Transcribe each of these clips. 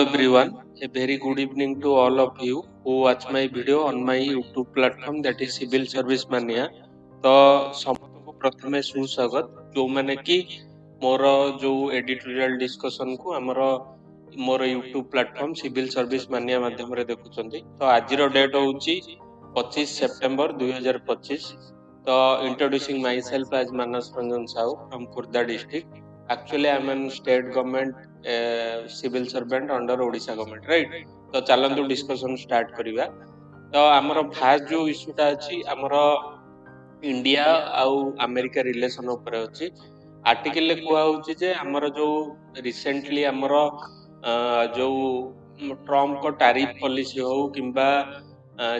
everyone, a very good evening to all of you who watch my video on my YouTube platform that is Civil Service Mania। तो ସମସ୍ତଙ୍କୁ ପ୍ରଥମେ ସୁସ୍ୱାଗତ ଯୋଉମାନେ କି ମୋର ଯୋଉ editorial discussion କୁ ମୋର YouTube ପ୍ଲାଟଫର୍ମ ସିଭିଲ ସର୍ଭିସ ମାନିଆ ମାଧ୍ୟମରେ ଦେଖୁଛନ୍ତି। ତ ଆଜିର ଡେଟ୍ ହଉଛି 25 ସେପ୍ଟେମ୍ବର 2025। ତ introducing myself as Manas Ranjan Sahu from Khurda district. Actually I am an state government civil servant under Odisha government right. तो चलंतु डिस्कशन स्टार्ट करिवा। तो हमर फास्ट जो इश्यूटा अछि हमर इंडिया आउ अमेरिका रिलेशन ऊपर अछि। आर्टिकल ले कुआ होछि जे हमर जो रिसेंटली हमर जो ट्रम्प को टैरिफ पॉलिसी हो किंबा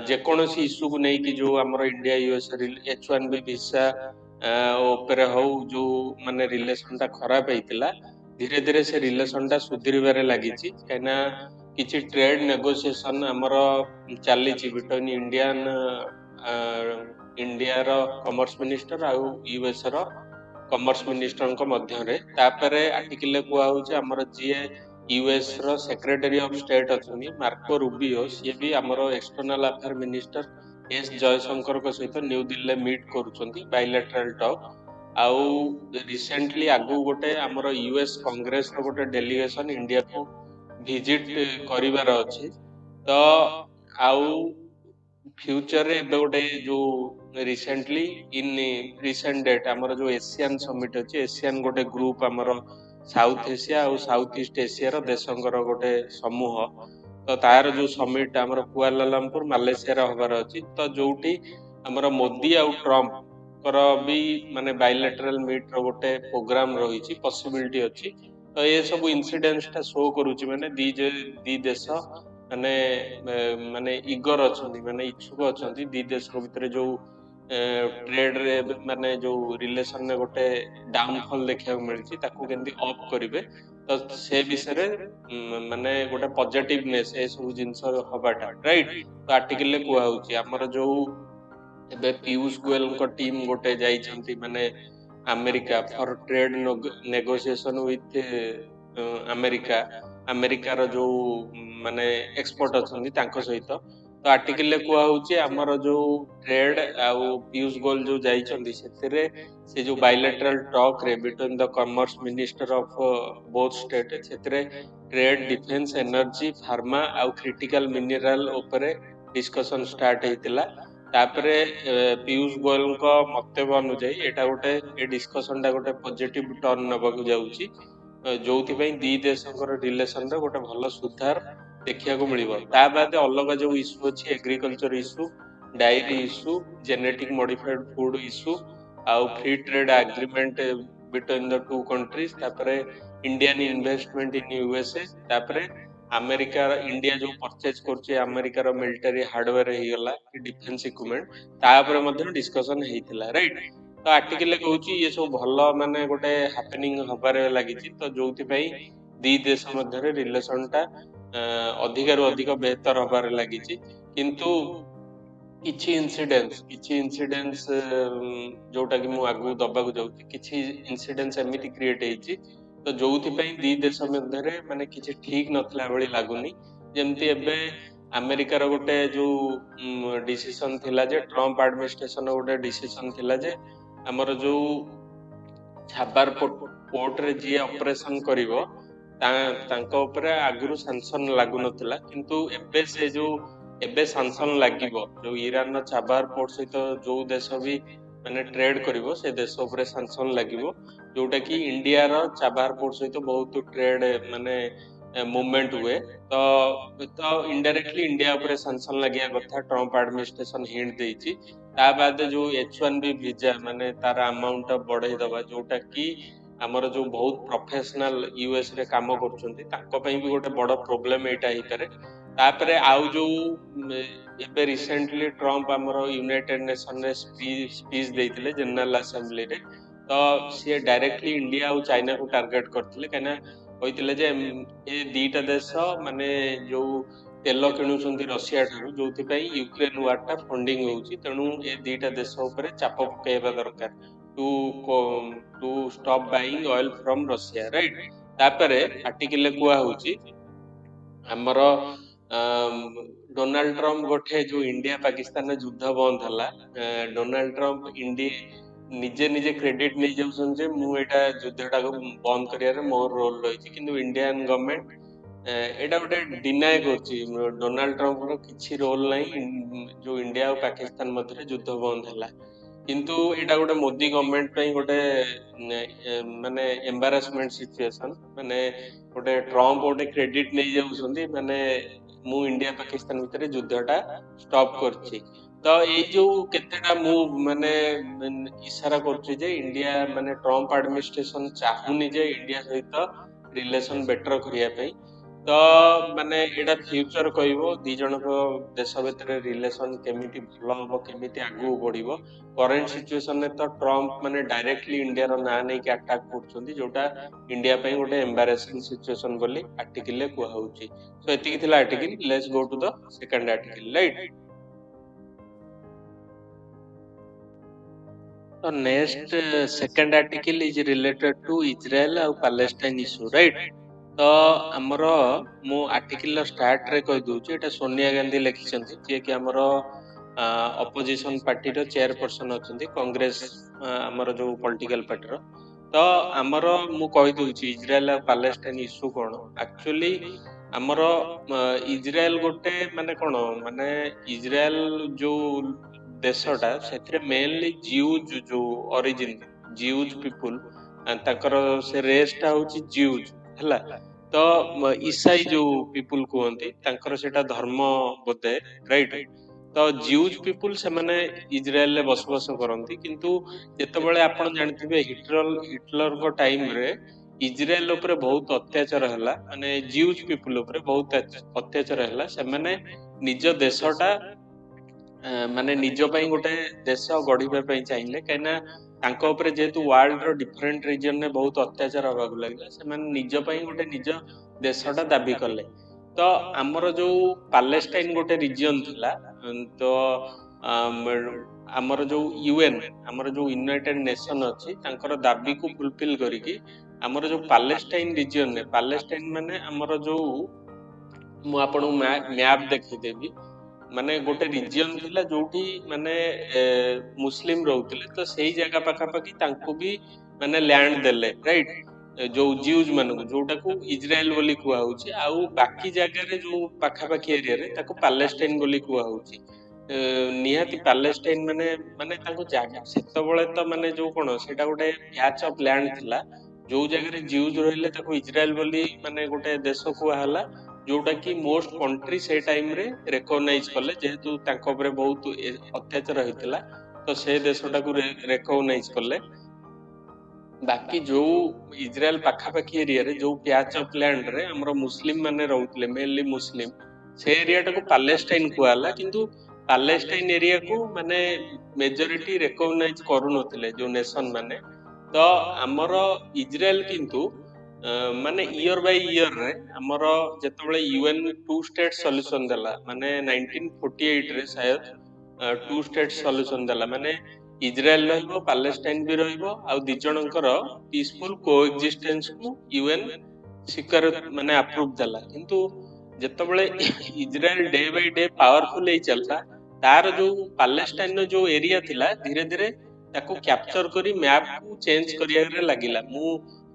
जे कोनोसी इश्यू को नै कि जो हमर इंडिया यूएस H1B वीसा ऊपर हो जो माने रिलेशन ता खराब हेतिला धीरे धीरे से रिलेशन टा सुधीरबारे लागिछि कहिना किछि ट्रेड नेगोशिएशन हमर चली बिटवीन इंडिया रो कॉमर्स मिनिस्टर आउ यूएस रो कॉमर्स मिनिस्टर को मध्य रे तापरे आर्टिकल कुआ होछि हमर जीए यूएस रो सेक्रेटरी ऑफ स्टेट अछनी मार्को रूबियो से भी हमर external affair minister S Jaishankar को सहित न्यू दिल्ली मीट करूछंती बायलैटरल टॉक। आउ रिसेंटली आगु गोटे हमर यूएस कांग्रेस रो गोटे डेलीगेशन इंडिया को विजिट करिवार अछि। तो आउ फ्यूचर रे गोटे जो रिसेंटली इन रिसेंट डेट हमर जो एशियन समिट अछि एशियन गोटे ग्रुप हमर साउथ एशिया और साउथ ईस्ट एशिया रो देशंकर गोटे समूह। तो तार जो समिट हमर कुआलालंपुर मालয়েশিয়া रे होबार अछि। तो जोठी हमर मोदी और ट्रम्प कर भी माने बायलैटरल मीट रो गोटे प्रोग्राम रही पॉसिबिलिटी अछि। तो ये सब इंसिडेंट्स ता शो करूची माने दी देश माने माने इगर अछंती माने इच्छुक अछंती दी देश रो भितरे जो ट्रेड रे माने जो रिलेशन ने गोटे डाउनफॉल देखिया मिलची ताकू केंदी ऑफ करिवे। तो से विषय रे माने गोटे पॉजिटिवनेस ए सब जिंस हबाटा राइट। तो आर्टिकल ले कुआ होची हमर जो एबे पीयूष गोयल को टीम गोटे जाइछंती माने America for trade negotiation with America America रो जो माने एक्सपर्ट अछंती तांको सहित। तो आर्टिकल ले कुआ होची हमर जो ट्रेड आउ पीयूष गोयल जो जाइछंती सेतिरे से जो बायलैटरल टॉक रे between the commerce minister of both state सेतिरे ट्रेड डिफेंस एनर्जी फार्मा आउ क्रिटिकल मिनरल ऊपर डिस्कशन स्टार्ट हेतिला। तापरे पीयूष गोयल को मतव्य अनुଯାयी एटा गोटे ए डिस्कशन टा गोटे पॉजिटिव टर्न नबाकू जाउची जोथि पई दी देशकर रिलेशन रे गोटे भलो सुधार देखिया को मिलिबो। ता बाद अलग जो इश्यू अछि agriculture issue dairy issue genetic modified food issue आउ free trade agreement between the two countries तापरे इंडियन इन्वेस्टमेंट इन यूएसए तापरे अमेरिका इंडिया जो परचेज करछे अमेरिका रो मिलिटरी हार्डवेयर हे गला कि डिफेंस इक्विपमेंट तापरे मध्ये डिस्कशन हेतिला राइट। तो आर्टिकल कहूची ये सब भलो माने गोटे हैपनिंग हबारे लागिची। तो जोथि पई दी देश मध्ये रे रिलेशन ता अधिक रु अधिक बेहतर हबारे लागिची। किंतु किछि इंसिडेंट्स जोटा कि मु आगु दबाकू जाउची किछि इंसिडेंट्स एमिति क्रिएट हेची। तो जोथि पई दी देश मध्ये रे माने किछि ठीक नथला बळी लागुनी। जेमति एबे अमेरिका रो गोटे जो डिसीजन थिला जे ट्रम्प एडमिनिस्ट्रेशन रो गोटे डिसीजन थिला जे हमर जो छाबार पोर्ट रे जे ऑपरेशन करिवो तांको ऊपर आगुरु सैंक्शन लागु नथिला। किंतु एबे से जो एबे सैंक्शन लागिवो जो ईरान रो छाबार पोर्ट सहित जो देश भी माने ट्रेड करिवो से देश ऊपर सैंक्शन लागिवो जोटा कि इंडिया रो छाबार पोर्ट सहित बहुत ट्रेड माने मूवमेंट हुए। तो इनडायरेक्टली इंडिया ऊपर सैंक्शन लागिया कथा ट्रम्प एडमिनिस्ट्रेशन हिंट देइची। ता बाद जो H1B वीजा माने तार अमाउंट बढ़ाई दबा जोटा कि हमर जो बहुत प्रोफेशनल यूएस रे काम करछंती ताको पई भी गोटे बड़ प्रॉब्लम एटा ही करे। तापरे आउ जो एबे रिसेंटली ट्रम्प हमर यूनाइटेड नेशन रे स्पीच देइतिले जनरल असेंबली रे। तो सी डायरेक्टली इंडिया और चाइना को टारगेट करथिले कना कहितिले जे ए दीटा देश माने जो तेल किणुचंती रशिया ठारू जोथि पई यूक्रेन वार टा फंडिंग होउची तेनु ए दीटा देश ऊपर चाप पकेबा दरकार to stop buying oil from Russia right. तापरे आर्टिकल कुआ होउची ଆମର ଡୋନାଲ୍ଡ ଟ୍ରମ୍ପ ଗୋଟେ ଯୋଉ ଇଣ୍ଡିଆ ପାକିସ୍ତାନ ଯୁଦ୍ଧ ବନ୍ଦ ହେଲା, ଡୋନାଲ୍ଡ ଟ୍ରମ୍ପ ନିଜେ ନିଜେ କ୍ରେଡିଟ ନେଇଯାଉଛନ୍ତି ଯେ ମୁଁ ଏଇଟା ଯୁଦ୍ଧଟାକୁ ବନ୍ଦ କରିବାରେ ମୋର ରୋଲ ରହିଛି, କିନ୍ତୁ ଇଣ୍ଡିଆନ ଗଭର୍ଣମେଣ୍ଟ ଏଇଟା ଗୋଟେ ଡିନାଏ କରୁଛି। ଡୋନାଲ୍ଡ ଟ୍ରମ୍ପର କିଛି ରୋଲ ନାହିଁ ଯୋଉ ଇଣ୍ଡିଆ ଆଉ ପାକିସ୍ତାନ ମଧ୍ୟରେ ଯୁଦ୍ଧ ବନ୍ଦ ହେଲା। କିନ୍ତୁ ଏଇଟା ଗୋଟେ ମୋଦି ଗଭର୍ଣମେଣ୍ଟ ପାଇଁ ଗୋଟେ ମାନେ ଏମ୍ବାରାସମେଣ୍ଟ ସିଚୁଏସନ। ମାନେ ଗୋଟେ ଟ୍ରମ୍ପ ଗୋଟେ କ୍ରେଡିଟ ନେଇଯାଉଛନ୍ତି, ମାନେ ମୁଁ ଇଣ୍ଡିଆ ପାକିସ୍ତାନ ଭିତରେ ଯୁଦ୍ଧଟା ଷ୍ଟପ୍ କରିଛି। ତ ଏଇ ଯୋଉ କେତେଟା ମୁଭ ମାନେ ଇସାରା କରୁଛି ଯେ ଇଣ୍ଡିଆ ମାନେ ଟ୍ରମ୍ପ ଆଡମିନିଷ୍ଟ୍ରେସନ ଚାହୁଁନି ଯେ ଇଣ୍ଡିଆ ସହିତ ରିଲେସନ ବେଟର କରିବା ପାଇଁ। ତ ମାନେ ଏଇଟା ଫ୍ୟୁଚର କହିବ ଦି ଜଣଙ୍କ ଦେଶ ଭିତରେ ରିଲେସନ କେମିତି ଭଲ ହବ, କେମିତି ଆଗକୁ ବଢିବ। କରେଣ୍ଟ ସିଚୁଏସନରେ ତ ଟ୍ରମ୍ପ ମାନେ ଡାଇରେକ୍ଟଲି ଇଣ୍ଡିଆର ନାଁ ନେଇକି ଆଟାକ୍ କରୁଛନ୍ତି, ଯୋଉଟା ଇଣ୍ଡିଆ ପାଇଁ ଗୋଟେ ଏମ୍ବାରାସିଂ ସିଚୁଏସନ ବୋଲି ଆର୍ଟିକଲରେ କୁହାହଉଛି। ସୋ ଏତିକି ଥିଲା article. Let's go to the second article, right. ତ next second article is related to Israel ଆଉ ପାଲେଷ୍ଟାଇନ ଇସ୍ୟୁ, ରାଇଟ। ତ ଆମର ମୁଁ ଆର୍ଟିକଲର ଷ୍ଟାର୍ଟରେ କହିଦଉଛି, ଏଇଟା ସୋନିଆ ଗାନ୍ଧୀ ଲେଖିଛନ୍ତି, ଯିଏକି ଆମର ଅପୋଜିସନ ପାର୍ଟିର ଚେୟାରପର୍ସନ ଅଛନ୍ତି, କଂଗ୍ରେସ ଆମର ଯୋଉ ପଲିଟିକାଲ ପାର୍ଟିର। ତ ଆମର ମୁଁ କହିଦଉଛି ଇଜ୍ରାଏଲ ଆଉ ପାଲେଷ୍ଟାଇନ ଇସ୍ୟୁ କଣ। ଆକ୍ଚୁଆଲି ଆମର ଇଜ୍ରାଏଲ ଗୋଟେ ମାନେ କଣ, ମାନେ ଇଜ୍ରାଏଲ ଯୋଉ ଦେଶଟା ସେଥିରେ ମେନଲି ଜିଉଜ ଯୋଉ ଅରିଜିନ ଜିଉଜ ପିପୁଲ, ତାଙ୍କର ସେ ରେସ ଟା ହଉଛି ଜିଉଜ ହେଲା। ତ ଇସାଇ ଯୋଉ ପିପୁଲ କୁହନ୍ତି ତାଙ୍କର ସେଇଟା ଧର୍ମ ବୋଧେ, ରାଇଟ। ତ ଜିଉଜ ପିପୁଲ ସେମାନେ ଇଜ୍ରାଏଲରେ ବସବାସ କରନ୍ତି, କିନ୍ତୁ ଯେତେବେଳେ ଆପଣ ଜାଣିଥିବେ ହିଟଲରଙ୍କ ଟାଇମରେ ଇଜ୍ରାଏଲ ଉପରେ ବହୁତ ଅତ୍ୟାଚାର ହେଲା, ମାନେ ଜିଉଜ ପିପୁଲ ଉପରେ ବହୁତ ଅତ୍ୟାଚାର ହେଲା। ସେମାନେ ନିଜ ଦେଶଟା ମାନେ ନିଜ ପାଇଁ ଗୋଟେ ଦେଶ ଗଢିବା ପାଇଁ ଚାହିଁଲେ, କାହିଁକିନା ତାଙ୍କ ଉପରେ ଯେହେତୁ ୱାର୍ଲଡର ଡିଫରେଣ୍ଟ ରିଜନରେ ବହୁତ ଅତ୍ୟାଚାର ହବାକୁ ଲାଗିଲା, ସେମାନେ ନିଜ ପାଇଁ ଗୋଟେ ନିଜ ଦେଶଟା ଦାବି କଲେ। ତ ଆମର ଯୋଉ ପାଲେଷ୍ଟାଇନ ଗୋଟେ ରିଜିଅନ ଥିଲା, ତ ଆମର ଯୋଉ ୟୁଏନ, ଆମର ଯୋଉ ୟୁନାଇଟେଡ ନେସନ ଅଛି, ତାଙ୍କର ଦାବିକୁ ଫୁଲଫିଲ କରିକି ଆମର ଯୋଉ ପାଲେଷ୍ଟାଇନ ରିଜିଅନରେ, ପାଲେଷ୍ଟାଇନ ମାନେ ଆମର ଯୋଉ, ମୁଁ ଆପଣଙ୍କୁ ମ୍ୟାପ ଦେଖେଇଦେବି, ମାନେ ଗୋଟେ ରିଜିଅନ ଥିଲା ଯୋଉଠି ମାନେ ମୁସଲିମ ରହୁଥିଲେ, ତ ସେଇ ଜାଗା ପାଖାପାଖି ତାଙ୍କୁ ବି ମାନେ ଲ୍ୟାଣ୍ଡ ଦେଲେ, ରାଇଟ। ଯୋଉ ଜିଉଜ ମାନଙ୍କୁ, ଯୋଉଟାକୁ ଇଜ୍ରାଏଲ ବୋଲି କୁହାହଉଛି, ଆଉ ବାକି ଜାଗାରେ ଯୋଉ ପାଖାପାଖି ଏରିଆରେ ତାକୁ ପାଲେଷ୍ଟାଇନ ବୋଲି କୁହାହଉଛି। ନିହାତି ପାଲେଷ୍ଟାଇନ ମାନେ ମାନେ ତାଙ୍କୁ ଜାଗା ସେତେବେଳେ ତ ମାନେ ଯୋଉ କଣ, ସେଇଟା ଗୋଟେ ପ୍ୟାଚ ଅଫ ଲ୍ୟାଣ୍ଡ ଥିଲା। ଯୋଉ ଜାଗାରେ ଜିଉଜ ରହିଲେ ତାକୁ ଇଜ୍ରାଏଲ ବୋଲି ମାନେ ଗୋଟେ ଦେଶ କୁହା ହେଲା, ଯୋଉଟା କି ମୋଷ୍ଟ କଣ୍ଟ୍ରି ସେ ଟାଇମରେ ରେକଗନାଇଜ କଲେ, ଯେହେତୁ ତାଙ୍କ ଉପରେ ବହୁତ ଅତ୍ୟାଚାର ହେଇଥିଲା, ତ ସେ ଦେଶଟାକୁ ରେକଗନାଇଜ କଲେ। ବାକି ଯୋଉ ଇଜ୍ରାଏଲ ପାଖାପାଖି ଏରିଆରେ ଯୋଉ ପ୍ୟାଚ ଅଫ ଲ୍ୟାଣ୍ଡରେ ଆମର ମୁସଲିମ ମାନେ ରହୁଥିଲେ, ମେନଲି ମୁସଲିମ, ସେ ଏରିଆଟାକୁ ପାଲେଷ୍ଟାଇନ କୁହା ହେଲା। କିନ୍ତୁ ପାଲେଷ୍ଟାଇନ ଏରିଆକୁ ମାନେ ମେଜରିଟି ରେକଗନାଇଜ କରୁନଥିଲେ ଯୋଉ ନେସନ ମାନେ। ତ ଆମର ଇଜ୍ରାଏଲ କିନ୍ତୁ ମାନେ ଇୟର ବାଇ ଇୟରରେ ଆମର ଯେତେବେଳେ ୟୁଏନ ଟୁ ଷ୍ଟେଟ ସଲ୍ୟୁସନ ଦେଲା, ମାନେ 1948ରେ ସାୟଦ ଟୁ ଷ୍ଟେଟ ସଲ୍ୟୁସନ ଦେଲା, ମାନେ ଇଜ୍ରାଏଲ ରହିବ, ପାଲେଷ୍ଟାଇନ ବି ରହିବ, ଆଉ ଦି ଜଣଙ୍କର ପିସଫୁଲ କୋଏକ୍ଜିଷ୍ଟେନ୍ସକୁ ୟୁଏନ ସ୍ୱୀକାର ମାନେ ଆପ୍ରୁଭ ଦେଲା। କିନ୍ତୁ ଯେତେବେଳେ Israel day by day powerful ହେଇ ଚାଲିଲା, ତାର ଯୋଉ ପାଲେଷ୍ଟାଇନର ଯୋଉ ଏରିଆ ଥିଲା, ଧୀରେ ଧୀରେ ତାକୁ କ୍ୟାପଚର କରି ମ୍ୟାପକୁ ଚେଞ୍ଜ କରିବାରେ ଲାଗିଲା। ମୁଁ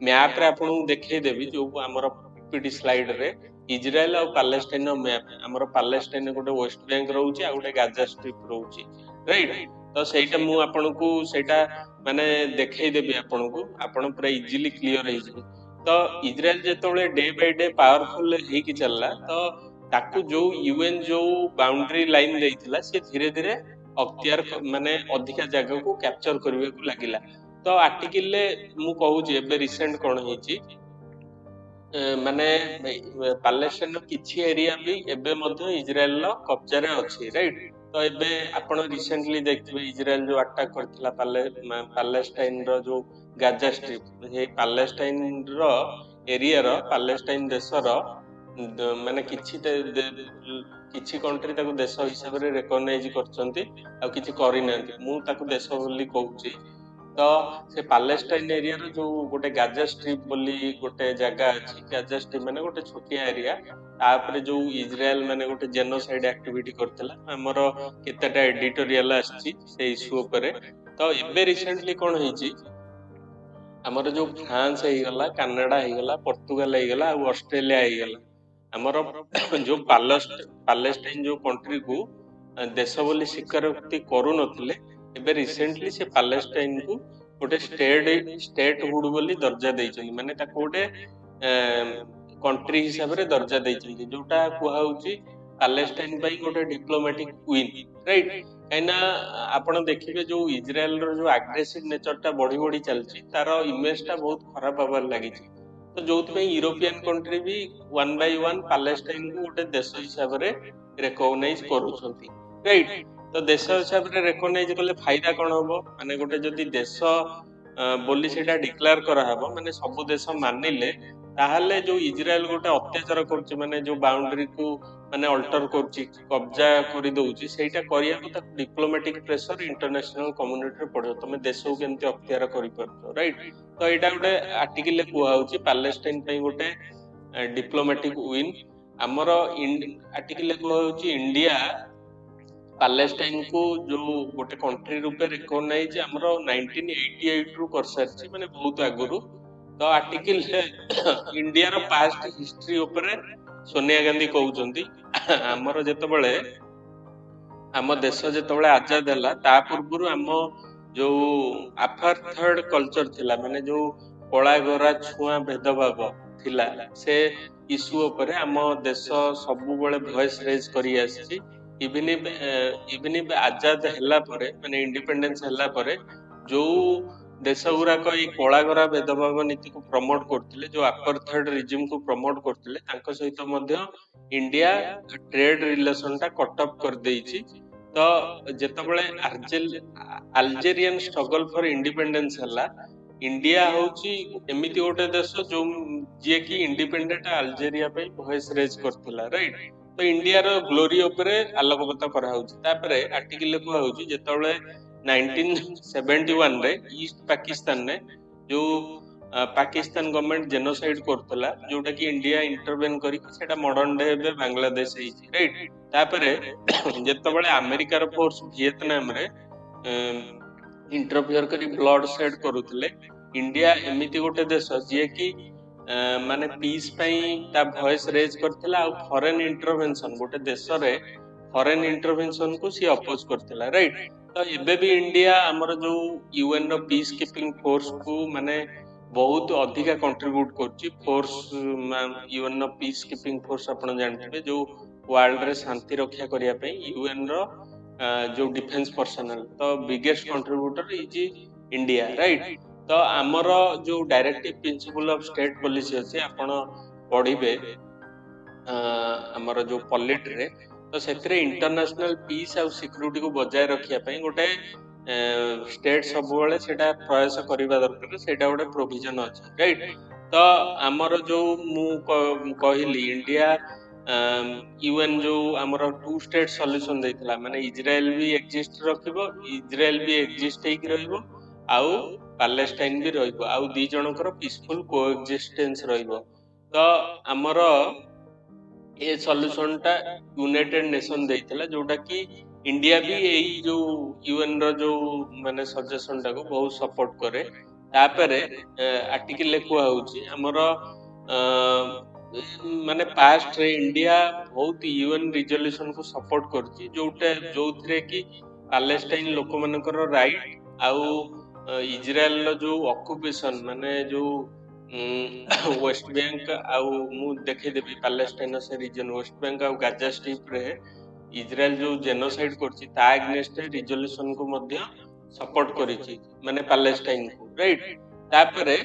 ମ୍ୟାପରେ ଆପଣଙ୍କୁ ଦେଖେଇଦେବି, ଯୋଉ ଆମର ପିପିଟି ସ୍ଲାଇଡରେ ଇଜ୍ରାଏଲ ଆଉ ପାଲେଷ୍ଟାଇନର ମ୍ୟାପ। ଆମର ପାଲେଷ୍ଟାଇନରେ ଗୋଟେ ୱେଷ୍ଟ ବ୍ୟାଙ୍କ ରହୁଛି, ଆଉ ଗୋଟେ ଗାଜା ଷ୍ଟ୍ରିପ ରହୁଛି, ରାଇଟ। ତ ସେଇଟା ମୁଁ ଆପଣଙ୍କୁ ସେଇଟା ମାନେ ଦେଖେଇଦେବି ଆପଣଙ୍କୁ, ଆପଣ ପୁରା ଇଜିଲି କ୍ଲିୟର ହେଇଯିବେ। ତ ଇଜ୍ରାଏଲ ଯେତେବେଳେ ଡେ ବାଇ ଡେ ପାୱାରଫୁଲ ହେଇକି ଚାଲିଲା, ତ ତାକୁ ଯୋଉ ୟୁଏନ ଯୋଉ ବାଉଣ୍ଡ୍ରି ଲାଇନ ଦେଇଥିଲା, ସେ ଧୀରେ ଧୀରେ ଅକ୍ତିଆର ମାନେ ଅଧିକା ଜାଗାକୁ କ୍ୟାପଚର କରିବାକୁ ଲାଗିଲା। ତ ଆର୍ଟିକିଲରେ ମୁଁ କହୁଛି ଏବେ ରିସେଣ୍ଟ କଣ ହେଇଛି, ମାନେ ପାଲେଷ୍ଟାଇନର କିଛି ଏରିଆ ବି ଏବେ ମଧ୍ୟ ଇଜ୍ରାଏଲର କବ୍ଜାରେ ଅଛି, ରାଇଟ। ତ ଏବେ ଆପଣ ରିସେଣ୍ଟଲି ଦେଖିଥିବେ ଇଜ୍ରାଏଲ ଯୋଉ ଆଟାକ କରିଥିଲା ପାଲେଷ୍ଟାଇନର ଯୋଉ ଗାଜା ଷ୍ଟ୍ରିପ, ସେଇ ପାଲେଷ୍ଟାଇନର ଏରିଆର, ପାଲେଷ୍ଟାଇନ ଦେଶର ମାନେ କିଛି କଣ୍ଟ୍ରି ତାକୁ ଦେଶ ହିସାବରେ ରେକଗନାଇଜ କରିଛନ୍ତି, ଆଉ କିଛି କରିନାହାନ୍ତି। ମୁଁ ତାକୁ ଦେଶ ବୋଲି କହୁଛି। तो से पालेस्टाइन एरिया रो जो गोटे गाजा स्ट्रिप बोली गोटे जगह अछि गाजा स्ट्रिप माने गोटे छोटिया एरिया तापर जो इजराइल माने गोटे जेनोसाइड एक्टिविटी करथिला हमरो केतेटा एडिटोरियल आछि से इशू ऊपर तो एबे रिसेंटली कोन होईची हमर जो फ्रांस हे गला कनाडा हे गला पोर्तुगाल हे गला और ऑस्ट्रेलिया हे गला हमर जो पालेस्टाइन जो कंट्री को देश बोली स्वीकृति करू नथिले एबे रिसेंटली से पालेस्टाइन को गोटे स्टेटहुड बोली दर्जा दैछन माने ताको गोटे कंट्री हिसाब रे दर्जा दैछन जोटा कुहा होची पालेस्टाइन पई गोटे डिप्लोमेटिक विन राइट काइना आपण देखिबे जो इजराइल रो जो एग्रेसिव नेचर टा बढ़ी बढ़ी चलची तार इमेज टा बहुत खराब हबार लागि तो जोथ में यूरोपियन कंट्री भी वन बाय वन पालेस्टाइन को गोटे देश हिसाब रे रिकॉग्नाइज करूछंती राइट तो देश हिसाब रे रिकॉग्नाइज करले फायदा कोन होबो माने गोटे जदी देश बोली सेटा डिक्लेयर करा हबो माने सब देश मानिले ताहले जो इजराइल गोटे अत्याचार करछि माने जो बाउंड्री को माने अल्टर करछि कब्जा करि दउछि सेटा करिया को त डिप्लोमेटिक प्रेशर इंटरनेशनल कम्युनिटी रे पड़ो तमे देश को केनते अख्तियार करि परतो राइट तो एटा गोटे आर्टिकल कुहा होछि पालेस्टाइन पई गोटे डिप्लोमेटिक विन हमर आर्टिकल कुहा होछि इंडिया पालेस्टाइन को जो गोटे कंट्री रूपे रिकॉग्नाइज हमरो 1988 रु कर सरछि माने बहुत आगुरु तो आर्टिकल इंडिया रो पास्ट हिस्ट्री ऊपर सोनिया गांधी कहउचंती हमरो जेतबेले हम देश जेतबेले आजाद हला ता पूर्वरु हम जो अपार्थाइड कल्चर थिला माने जो कोला गोरा छुआ भेदभाव थिला से इशू ऊपर हम देश सबु बेले वॉइस रेज करी आछि इवन इफ आजाद हला परे माने इंडिपेंडेंस हला परे जो देश गुराक ई कोला गोरा भेदभाव नीति को प्रमोट करथिले जो अपार्थाइड रिजिम को प्रमोट करथिले तांको सहित मध्य इंडिया ट्रेड रिलेशन टा कट अप कर देइछि तो जेतबेले अल्जेरियन स्ट्रगल फॉर इंडिपेंडेंस हला इंडिया होची एमिति गोटे देश जो जे कि इंडिपेंडेंट अल्जेरिया पे वॉइस रेज करथिला राइट तो इंडिया रो ग्लोरी ऊपर आलोकपात करा होची तापरे आर्टिकल को होची जेतबेले 1971 रे ईस्ट पाकिस्तान ने जो पाकिस्तान गवर्नमेंट जेनोसाइड करथला जोटा कि इंडिया इंटरवेन करी सेटा मॉडर्न डे बे बांग्लादेश हेची राइट तापरे जेतबेले अमेरिका रो फोर्स वियतनाम रे इंटरफियर करी ब्लड शेड करूथले इंडिया एमिति गोटे देश जे कि माने पीस पई ता वॉइस रेज करथिला आ फॉरेन इंटरवेंशन गोटे देश रे फॉरेन इंटरवेंशन को सी अपोज करथिला राइट तो एबे भी इंडिया हमर जो यूएन रो पीस कीपिंग फोर्स को माने बहुत अधिका कंट्रीब्यूट करछि फोर्स यूएन रो पीस कीपिंग फोर्स आपण जानथिबे जो वर्ल्ड रे शांति रक्षा करिया पे यूएन रो जो डिफेंस पर्सनल तो biggest contributor is India right तो आमर जो directive principle of state policy अछि आपण पढिबे आमर जो पॉलिटी रे तो सेथरे इंटरनेशनल पीस आ सिक्योरिटी को बजाय रखिया पई गोटे स्टेट सब बेले सेटा प्रयास करिबा दरकार सेटा गोटे प्रोविजन अछि राइट तो आमर जो मु कहली इंडिया यूएन जो आमर टू स्टेट सॉल्यूशन देथिला माने इजराइल भी एग्जिस्ट रखिबो इजराइल भी एग्जिस्ट हेकि रहइबो आउ पालेस्टाइन भी रहइबो आउ दी जनकर पीसफुल कोएग्जिस्टेंस रहइबो तो आमर ए सॉल्यूशन टा यूनाइटेड नेशन देथिला जोटा कि इंडिया भी एई जो यूएन रो जो माने सजेशन टा को बहुत सपोर्ट करे तापरे आर्टिकल लिखुआ होची हमर माने पास्ट रे इंडिया बहुत यूएन रिजोल्यूशन को सपोर्ट करची जोटे जोथरे कि पैलेस्टाइन लोक मानकर राइट आउ इजराइल जो ऑक्युपेशन माने जो वेस्ट बैंक आउ मु देखे देबी पैलेस्टाइन से रीजन वेस्ट बैंक आउ गाजा स्ट्रिप रे इजराइल जो जेनोसाइड करची ता अगेंस्ट रिजोल्यूशन को मध्य सपोर्ट करिची माने पैलेस्टाइन को राइट तापरे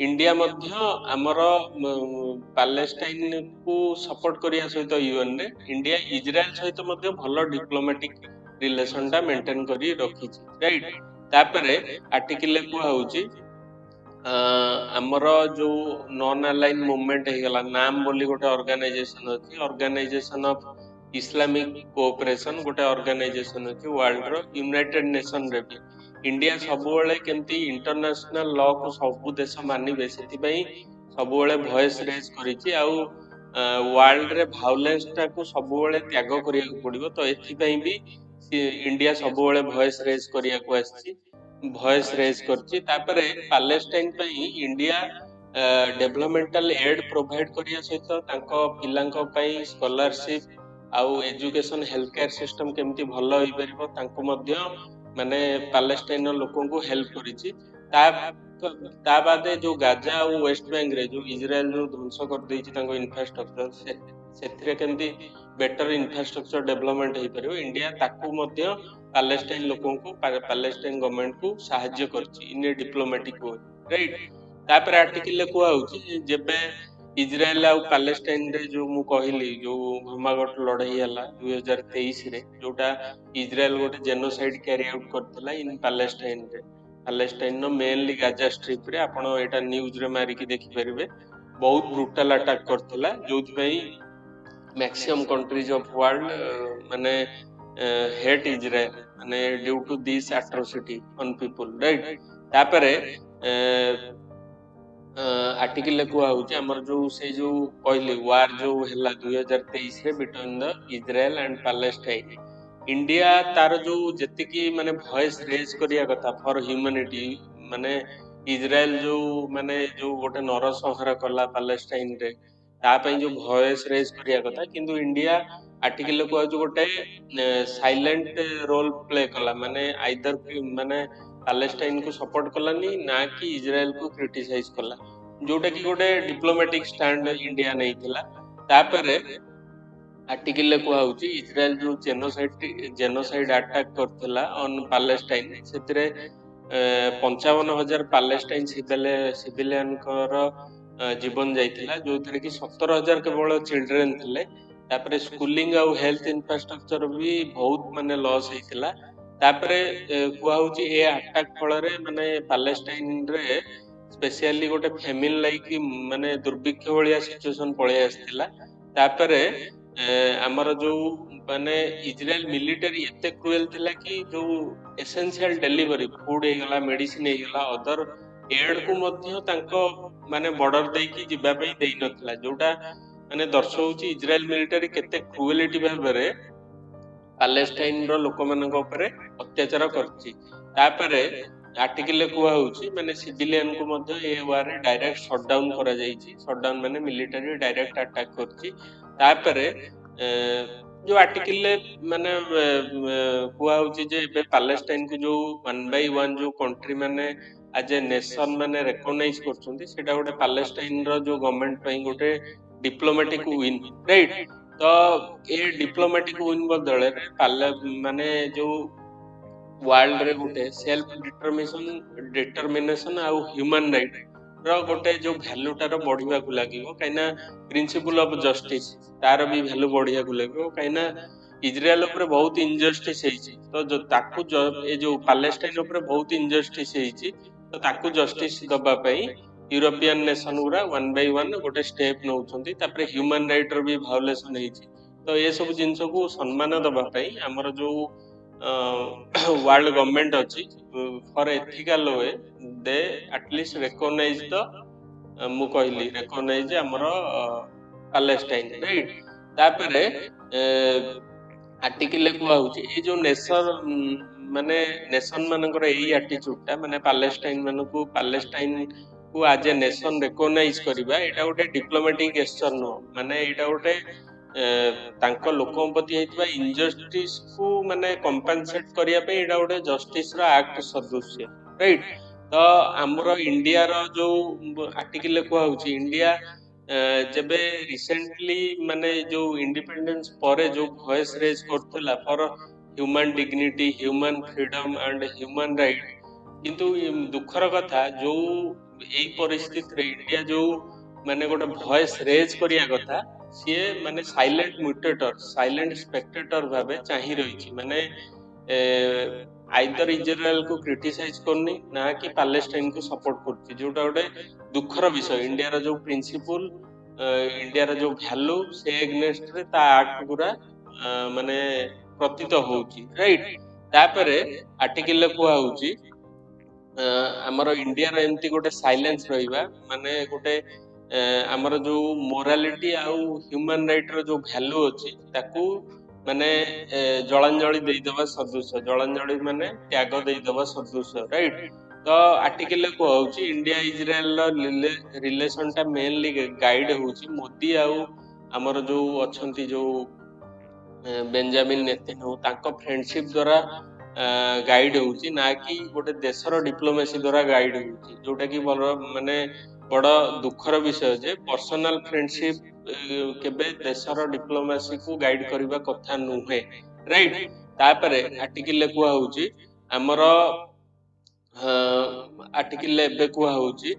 इंडिया मध्य आमर पैलेस्टाइन को सपोर्ट करिया सहित यूएन रे इंडिया इजराइल सहित मध्य भलो डिप्लोमेटिक रिलेशन टा मेंटेन करी रखिची राइट तापरे आर्टिकल को होची आमर जो नॉन अलाइन मूवमेंट हे गला नाम बोली गोटे ऑर्गेनाइजेशन अछि ऑर्गेनाइजेशन ऑफ इस्लामिक कोऑपरेशन गोटे ऑर्गेनाइजेशन अछि वर्ल्ड रो यूनाइटेड नेशन रे भी इंडिया सबुबले केमती इंटरनेशनल लॉ को सब देश मानिबे सेतिबई सबुबले वॉइस रेज करिछि आउ वर्ल्ड रे वायलेंस टा को सबुबले त्याग करिया पड़िबो तो एथिबई भी इंडिया सबुबले वॉइस रेज करिया को आछि वॉइस रेज करछि तापरे पैलेस्टाइन पई इंडिया डेवलपमेंटल एड प्रोवाइड करिया सहित तांको पिलांको पई स्कॉलरशिप आउ एजुकेशन हेल्थ केयर सिस्टम केमती भलो होई परिबो तांको मध्य माने पैलेस्टाइन लोकों को हेल्प करिछि ता बादे जो गाजा और वेस्ट बैंक रे जो इजराइल जो ध्वंस कर देछि तांको इंफ्रास्ट्रक्चर सेथिरे केमती बेटर इंफ्रास्ट्रक्चर डेवलपमेंट होई परिबो इंडिया ताकू मध्य पैलेस्टाइन लोकों को पैलेस्टाइन गवर्नमेंट को सहायता करछि इन डिप्लोमेटिक वे राइट तापर आर्टिकल को आउछि जेबे इजराइल आउ पैलेस्टाइन रे जो मु कहली जो घमागट लड़ाई हला 2023 रे जोटा इजराइल गोटे जेनोसाइड कैरी आउट करथला इन पैलेस्टाइन नो मेनली गाजा स्ट्रिप रे आपण एटा न्यूज रे मारी की देखि परिबे बहुत ब्रूटल अटैक करथला जोथि पई मैक्सिमम कंट्रीज ऑफ वर्ल्ड माने हेट इजराइल माने due to this atrocity on people right तापरे आर्टिकल को आउची हमर जो से जो कहली वार जो हला 2023 रे between the Israel and Palestine India तार जो जति की माने वॉइस रेज करिया कथा फॉर ह्यूमैनिटी माने इजराइल जो माने जो गोटे नरसंहार कला पैलेस्टाइन रे ता पई जो वॉइस रेज करिया कथा किंतु इंडिया आर्टिकल को आउची गोटे साइलेंट रोल प्ले कला माने आइदर माने पैलेस्टाइन को सपोर्ट कलानी ना कि इजराइल को क्रिटिसाइज कला जोटा कि गोटे डिप्लोमेटिक स्टैंड इंडिया नहीं थिला तापरे आर्टिकल को आउची इजराइल जो जेनोसाइड अटैक करथिला ऑन पैलेस्टाइन सेतिरे 55,000 पैलेस्टाइन सिविलियन जीवन जाइथिला जोथरे कि 17,000 केवल चिल्ड्रेन थिले तापरे स्कूलिंग आउ हेल्थ इंफ्रास्ट्रक्चर भी बहुत माने लॉस हेतिला तापरे कुआउची ए अटैक फल रे माने पैलेस्टाइन रे स्पेशली गोटे फेमिन लाइक माने दुर्भिक्ष भलिया सिचुएशन पळे आस्थिला तापरे हमर जो माने इजराइल मिलिटरी एते क्रूएल थिला कि जो एसेंशियल डिलीवरी फूड हे गला मेडिसिन हे गला अदर एड को मध्य तांको माने बॉर्डर देई कि जिबा पई देई नथला जोटा माने दर्शौची इजराइल मिलिटरी केते क्रूएलिटी भाबरे पैलेस्टाइन रो लोक मानक ऊपर अत्याचार करछि तापरे आर्टिकल को होउची माने सिविलियन को मध्य ए वार रे डायरेक्ट शटडाउन करा जाईची शटडाउन माने मिलिटरी डायरेक्ट अटैक करछि तापरे जो आर्टिकल माने को होउची जे बे पैलेस्टाइन को जो 1 बाय 1 जो कंट्री माने एज ए नेशन माने रिकॉग्नाइज करछन्ती सेटा गोटे पैलेस्टाइन रो जो गवर्नमेंट पई गोटे डिप्लोमेटिक विन राइट तो ये डिप्लोमेटिक विन बदले माने जो वर्ल्ड रे गोटे सेल्फ डिटरमिनेशन आउ ह्यूमन राइट रो गोटे जो वैल्यू तार बढ़िया को लागिवो काइना प्रिंसिपल ऑफ जस्टिस तार भी वैल्यू बढ़िया को लागिवो काइना इजराइल ऊपर बहुत इनजस्टिस हेछि तो जो ताकू ए जो पैलेस्टाइन ऊपर बहुत इनजस्टिस हेछि तो ताकू जस्टिस दबा पई यूरोपियन नेशन गुरा 1 बाय 1 गोटे स्टेप नउछंती तापर ह्यूमन राइट रो भी वायोलेशन हेछि तो ये सब जिंस को सम्मान दबा पई हमर जो वर्ल्ड गवर्नमेंट अछि for ethical way they at least recognise the मु कहली रिकॉग्नाइज हमर पैलेस्टाइन राइट तापरे आर्टिकल को आउची ए जो माने नेशन मानकर एई एटीट्यूड ता माने पैलेस्टाइन को आज ए नेशन रिकॉग्नाइज करबा एटा गोटे डिप्लोमेटिक गेस्चर नो माने एटा गोटे तांको लोकों प्रति हेतबा इनजस्टिस को माने कंपेंसेट करिया पे एटा गोटे जस्टिस रा एक्ट सदृश्य राइट तो हमरो इंडिया रो जो आर्टिकल को आउची इंडिया जबे रिसेंटली माने जो इंडिपेंडेंस परे जो वॉइस रेज करथला for human dignity human freedom and human right किंतु दुखर कथा जो एई परिस्थिति रे इंडिया जो माने गोटे वॉइस रेज करिया कथा सिए माने साइलेंट म्यूटेटर साइलेंट स्पेक्टेटर भाबे चाहि रहिछि माने आइदर इजराइल को क्रिटिसाइज करनी ना कि पैलेस्टाइन को सपोर्ट करछि जोटा गोटे दुखर विषय इंडिया रो जो प्रिंसिपल इंडिया रो जो वैल्यू से एग्नेस्ट रे ता एक्ट गुरा माने प्रतीत होउछि राइट तापरे आर्टिकल को आउछि ଆମର ଇଣ୍ଡିଆର ଏମିତି ଗୋଟେ ସାଇଲେନ୍ସ ରହିବା, ମାନେ ଗୋଟେ ଆମର ଯୋଉ ମୋରାଲିଟି ଆଉ ହ୍ୟୁମାନ ରାଇଟ ର ଯୋଉ ଭ୍ୟାଲୁ ଅଛି ତାକୁ ମାନେ ଜଳାଞ୍ଜଳି ଦେଇଦବା ସଦୃଶ। ଜଳାଞ୍ଜଳି ମାନେ ତ୍ୟାଗ ଦେଇଦବା ସଦୃଶ, ରାଇଟ? ତ ଆର୍ଟିକଲରେ କୁହାହଉଛି ଇଣ୍ଡିଆ ଇସ୍ରାଏଲ ର ରିଲେସନ ଟା ମେନଲି ଗାଇଡ ହଉଛି ମୋଦି ଆଉ ଆମର ଯୋଉ ଅଛନ୍ତି ଯୋଉ ବେଞ୍ଜାମିନ ନେତାନ୍ୟାହୁ ତାଙ୍କ ଫ୍ରେଣ୍ଡସିପ ଦ୍ଵାରା ଗାଇଡ ହଉଛି, ନା କି ଗୋଟେ ଦେଶର ଡିପ୍ଲୋମାସି ଦ୍ଵାରା ଗାଇଡ ହଉଛି, ଯୋଉଟା କି ଭଲ ମାନେ ବଡ ଦୁଃଖର ବିଷୟ ଯେ ପର୍ସନାଲ ଫ୍ରେଣ୍ଡସିପ କେବେ ଦେଶର ଡିପ୍ଲୋମାସି କୁ ଗାଇଡ କରିବା କଥା ନୁହେଁ, ରାଇଟ? ତାପରେ ଆର୍ଟିକଲରେ କୁହାହଉଛି ଆମର ଆର୍ଟିକଲରେ ଏବେ କୁହାହଉଛି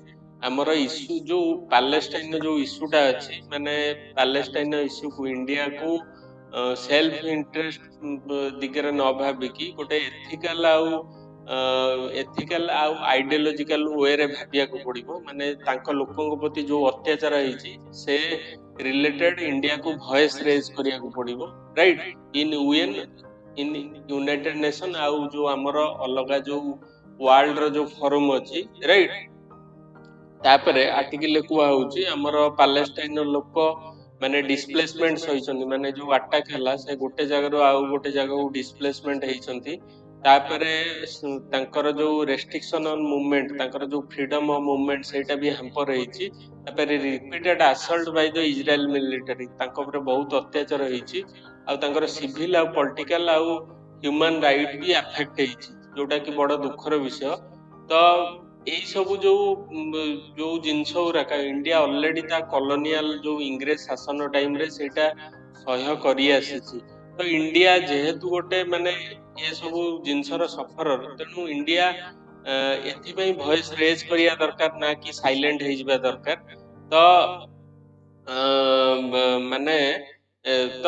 ଆମର ଇସ୍ୟୁ ଯୋଉ ପାଲେଷ୍ଟାଇନ ଯୋଉ ଇସ୍ୟୁଟା ଅଛି, ମାନେ ପାଲେଷ୍ଟାଇନ ଇସ୍ୟୁକୁ ଇଣ୍ଡିଆକୁ ସେଲ୍ଫ ଇଣ୍ଟରେଷ୍ଟ ଦିଗରେ ନ ଭାବିକି ଗୋଟେ ଏଥିକାଲ ଆଉ ଆଇଡିଓଲୋଜିକାଲ ୱେରେ ଭାବିବାକୁ ପଡିବ। ମାନେ ତାଙ୍କ ଲୋକଙ୍କ ପ୍ରତି ଯୋଉ ଅତ୍ୟାଚାର ହେଇଛି ସେ ରିଲେଟେଡ ଇଣ୍ଡିଆକୁ ଭଏସ ରେଜ କରିବାକୁ ପଡିବ, ରାଇଟ? ଇନ୍ ୟୁନାଇଟେଡ ନେସନ ଆଉ ଯୋଉ ଆମର ଅଲଗା ଯୋଉ ୱାର୍ଲଡ ର ଯୋଉ ଫୋରମ ଅଛି, ରାଇଟ? ତାପରେ ଆର୍ଟିକଲରେ କୁହାହଉଛି ଆମର ପାଲେଷ୍ଟାଇନ ଲୋକ ମାନେ ଡିସପ୍ଲେସମେଣ୍ଟ ସହିଛନ୍ତି, ମାନେ ଯୋଉ ଆଟାକ ହେଲା ସେ ଗୋଟେ ଜାଗାରୁ ଆଉ ଗୋଟେ ଜାଗାକୁ ଡିସପ୍ଲେସମେଣ୍ଟ ହେଇଛନ୍ତି। ତାପରେ ତାଙ୍କର ଯୋଉ ରେଷ୍ଟ୍ରିକ୍ସନ ଅନ ମୁଭମେଣ୍ଟ, ତାଙ୍କର ଯୋଉ ଫ୍ରିଡମ ଅଫ ମୁଭମେଣ୍ଟ ସେଇଟା ବି ହ୍ୟାମ୍ପର ହେଇଛି। ତାପରେ ରିପିଟେଡ ଆସଲ୍ଟ ବାଇ ଦ ଇସ୍ରାଏଲ ମିଲିଟାରୀ, ତାଙ୍କ ଉପରେ ବହୁତ ଅତ୍ୟାଚାର ହେଇଛି, ଆଉ ତାଙ୍କର ସିଭିଲ ଆଉ ପଲିଟିକାଲ ଆଉ ହ୍ୟୁମାନ ରାଇଟ ବି ଆଫେକ୍ଟ ହେଇଛି, ଯୋଉଟା କି ବଡ ଦୁଃଖର ବିଷୟ। ତ ଏଇ ସବୁ ଯୋଉ ଜିନିଷ ଗୁଡାକ ଇଣ୍ଡିଆ ଅଲରେଡି ତା କଲୋନିଆଲ ଯୋଉ ଇଂରେଜ ଶାସନ ଟାଇମରେ ସେଇଟା ସହ୍ୟ କରି ଆସିଛି। ତ ଇଣ୍ଡିଆ ଯେହେତୁ ଗୋଟେ ମାନେ ଏସବୁ ଜିନିଷର ସଫରର, ତେଣୁ ଇଣ୍ଡିଆ ଏଥିପାଇଁ ଭଏସ ରେଜ କରିବା ଦରକାର, ନା କି ସାଇଲେଣ୍ଟ ହେଇଯିବା ଦରକାର। ତ ମାନେ ତ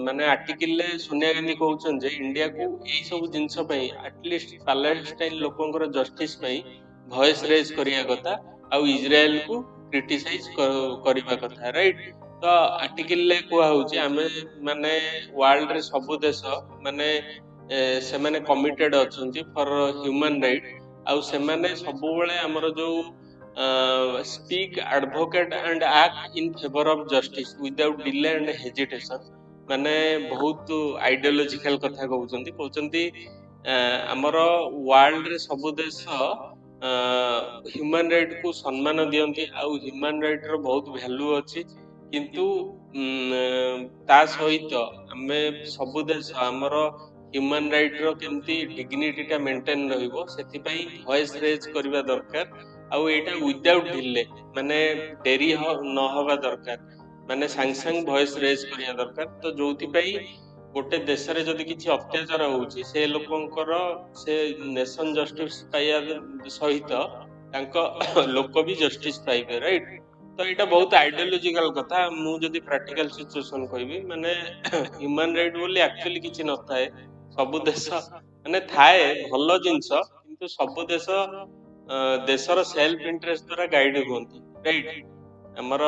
ମାନେ ଆର୍ଟିକଲରେ ସୋନିଆ ଗାନ୍ଧୀ କହୁଛନ୍ତି ଯେ ଇଣ୍ଡିଆକୁ ଏଇ ସବୁ ଜିନିଷ ପାଇଁ ଆଟଲିଷ୍ଟ ପାଲେଷ୍ଟାଇନ ଲୋକଙ୍କର ଜଷ୍ଟିସ ପାଇଁ ଭଏସ ରେଜ କରିବା କଥା, ଆଉ ଇସ୍ରାଏଲକୁ କ୍ରିଟିସାଇଜ କରିବା କଥା, ରାଇଟ? ତ ଆର୍ଟିକଲରେ କୁହାହଉଛି ଆମେ ମାନେ ୱାର୍ଲଡରେ ସବୁ ଦେଶ ମାନେ ସେମାନେ କମିଟେଡ ଅଛନ୍ତି ଫର ହ୍ୟୁମାନ ରାଇଟ, ଆଉ ସେମାନେ ସବୁବେଳେ ଆମର ଯୋଉ speak advocate and act in favour of justice without delay and hesitation. ମାନେ ବହୁତ ଆଇଡିଓଲୋଜିକାଲ କଥା କହୁଛନ୍ତି। ଆମର ୱାର୍ଲଡରେ ସବୁ ଦେଶ ହ୍ୟୁମାନ ରାଇଟ କୁ ସମ୍ମାନ ଦିଅନ୍ତି, ଆଉ ହ୍ୟୁମାନ ରାଇଟ ର ବହୁତ ଭ୍ୟାଲୁ ଅଛି, କିନ୍ତୁ ତା ସହିତ ଆମେ ସବୁ ଦେଶ ଆମର ହ୍ୟୁମାନ ରାଇଟ ର କେମିତି ଡିଗ୍ନିଟି ଟା ମେଣ୍ଟେନ ରହିବ ସେଥିପାଇଁ ଭଏସ ରେଜ କରିବା ଦରକାର। ଆଉ ଏଇଟା ୱିଦାଉଟ ଡିଲେ, ମାନେ ଡେରି ନହବା ଦରକାର, ମାନେ ସାଙ୍ଗେ ସାଙ୍ଗେ ଭଏସ ରେଜ କରିବା ଦରକାର। ତ ଯୋଉଥିପାଇଁ ଗୋଟେ ଦେଶରେ ଯଦି କିଛି ଅତ୍ୟାଚାର ହଉଛି ସେ ଲୋକଙ୍କର ସେ ନେସନ ଜଷ୍ଟିସ ପାଇବା ସହିତ ତାଙ୍କ ଲୋକ ବି ଜଷ୍ଟିସ ପାଇବେ, ରାଇଟ? ତ ଏଇଟା ବହୁତ ଆଇଡିଓଲୋଜିକାଲ କଥା। ମୁଁ ଯଦି ପ୍ରାକ୍ଟିକାଲ ସିଚୁଏସନ କହିବି, ମାନେ ହ୍ୟୁମାନ ରାଇଟ ବୋଲି ଆକ୍ଚୁଆଲି କିଛି ନଥାଏ। ସବୁ ଦେଶ ମାନେ ଥାଏ ଭଲ ଜିନିଷ, କିନ୍ତୁ ସବୁ ଦେଶର ସେଲ୍ଫ ଇଣ୍ଟରେଷ୍ଟ ଦ୍ୱାରା ଗାଇଡ ହୁଅନ୍ତି, ରାଇଟ? ଆମର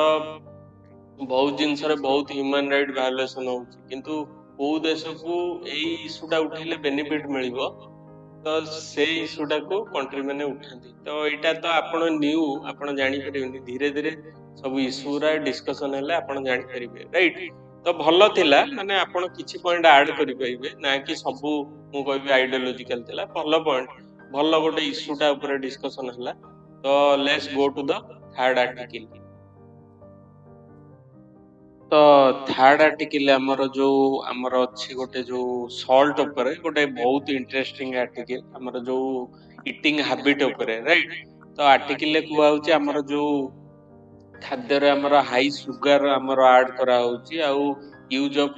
ବହୁତ ଜିନିଷରେ ବହୁତ ହ୍ୟୁମାନ ରାଇଟ ଭାୟୋଲେସନ ହଉଛି, କିନ୍ତୁ କୋଉ ଦେଶକୁ ଏଇ ଇସ୍ୟୁଟା ଉଠେଇଲେ ବେନିଫିଟ ମିଳିବ ତ ସେଇ ଇସ୍ୟୁଟାକୁ କଣ୍ଟ୍ରି ମାନେ ଉଠାନ୍ତି। ତ ଏଇଟା ତ ଆପଣ ଆପଣ ଜାଣିପାରିବେନି, ଧୀରେ ଧୀରେ ସବୁ ଇସ୍ୟୁ ଗୁରା ଡିସ୍କସନ ହେଲେ ଆପଣ ଜାଣିପାରିବେ, ରାଇଟ? ତ ଭଲ ଥିଲା, ମାନେ ଆପଣ କିଛି ପଏଣ୍ଟ ଆଡ କରିପାରିବେ, ନା କି ସବୁ ମୁଁ କହିବି ଆଇଡିଓଲୋଜିକାଲ ଥିଲା। ଭଲ ପଏଣ୍ଟ, ଭଲ ଗୋଟେ ଇସ୍ୟୁଟା ଉପରେ ଡିସ୍କସନ ହେଲା। ତ let's go to the third article. ତ ଥାର୍ଡ ଆର୍ଟିକଲ ଆମର ଅଛି ଗୋଟେ ଯୋଉ ସଲ୍ଟ ଉପରେ ଗୋଟେ ବହୁତ ଇଣ୍ଟରେଷ୍ଟିଂ ଆର୍ଟିକଲ, ଆମର ଯୋଉ ଇଟିଂ ହାବିଟ ଉପରେ, ରାଇଟ? ତ ଆର୍ଟିକଲରେ କୁହାହଉଛି ଆମର ଯୋଉ ଖାଦ୍ୟରେ ଆମର ହାଇ ସୁଗାର ଆମର ଆଡ କରାହଉଛି, ଆଉ use of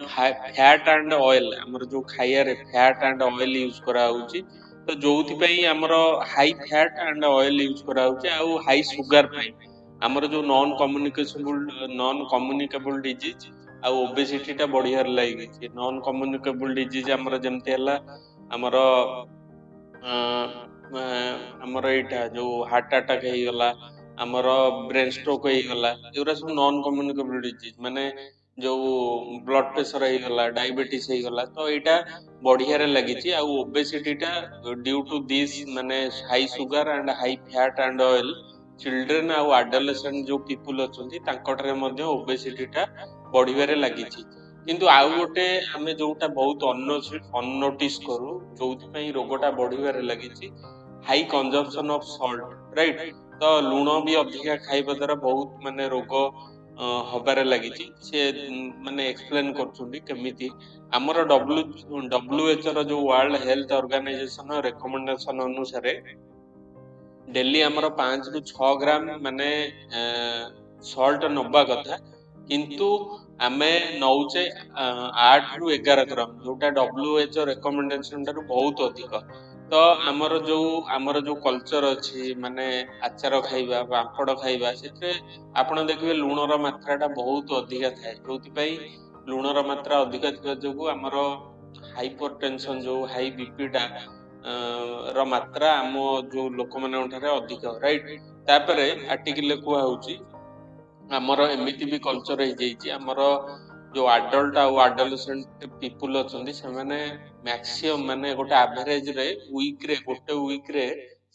fat and oil, ଆମର ଯୋଉ ଖାଇବାରେ ଫ୍ୟାଟ ଆଣ୍ଡ ଅଏଲ ୟୁଜ କରାହଉଛି। ତ ଯୋଉଥିପାଇଁ ଆମର high fat and oil use କରାହଉଛି, ଆଉ ହାଇ ସୁଗାର ପାଇଁ ଆମର ଯୋଉ ନନ୍ କମ୍ୟୁନିକେବୁଲ ଡିଜିଜ ଆଉ ଓବେସିଟି ଟା ବଢିବାରେ ଲାଗିଛି। ନନ୍ କମ୍ୟୁନିକେବୁଲ ଡିଜିଜ ଆମର ଯେମିତି ହେଲା ଆମର ଆମର ଏଇଟା ଯୋଉ ହାର୍ଟ ଆଟାକ ହେଇଗଲା, ଆମର ବ୍ରେନ ଷ୍ଟ୍ରୋକ ହେଇଗଲା, ଏଗୁରା ସବୁ ନନ୍ କମ୍ୟୁନିକେବୁଲ ଡିଜିଜ। ମାନେ जो ब्लड प्रेशर ହେଇଗଲା डायबिटीज ହେଇଗଲା तो एटा बढ़िया लगी आ ओबेसिटी टा ड्यू टू दिस माने high sugar and high fat and oil children आ एडोलेसेंट जो पीपल अछंती तांकटरे मध्ये ओबेसिटी टा बढ़िबारे लागिची किंतु आउ गोटे आमे जोटा बहुत अननोटिस करू जोथि पई रोगटा बढ़िबारे लागिची high consumption of salt right तो लूण भी अधिका खाइबा द्वारा बहुत माने रोग हबारे लागिची से माने एक्सप्लेन करछुंडी केमिति हमर डब्ल्यूएचओ रो जो वर्ल्ड हेल्थ ऑर्गेनाइजेशन रेकमेंडेशन अनुसार डेली हमर 5 रु 6 ग्राम माने सॉल्ट नबा कथा किंतु आमे नौचे 8 रु 11 ग्राम जोटा डब्ल्यूएचओ रेकमेंडेशन ठाରୁ बहुत अधिक तो हमर जो कल्चर अछि माने आचार खाइबा पापड़ खाइबा सेते आपण देखिबे लूणर मात्राटा बहुत अधिक थाए जोथि पई लूणर मात्रा अधिक थिबा जोगु हमर हाइपरटेंशन जो हाई बीपीटा ର ମାତ୍ରା ଆମ ଯୋଉ ଲୋକମାନଙ୍କ ଠାରେ ଅଧିକ ରାଇଟ୍ ତାପରେ ଆର୍ଟିକଲରେ କୁହା ହଉଛି ଆମର ଏମିତି ବି କଲଚର ହେଇଯାଇଛି ଆମର ଯୋଉ ଆଡଲ୍ଟ ଆଉ ଆଡୋଲେସେଣ୍ଟ ପିପୁଲ ଅଛନ୍ତି ସେମାନେ ମ୍ୟାକ୍ସିମମ୍ ମାନେ ଗୋଟେ ଆଭରେଜ ରେ ଗୋଟେ ୱିକ ରେ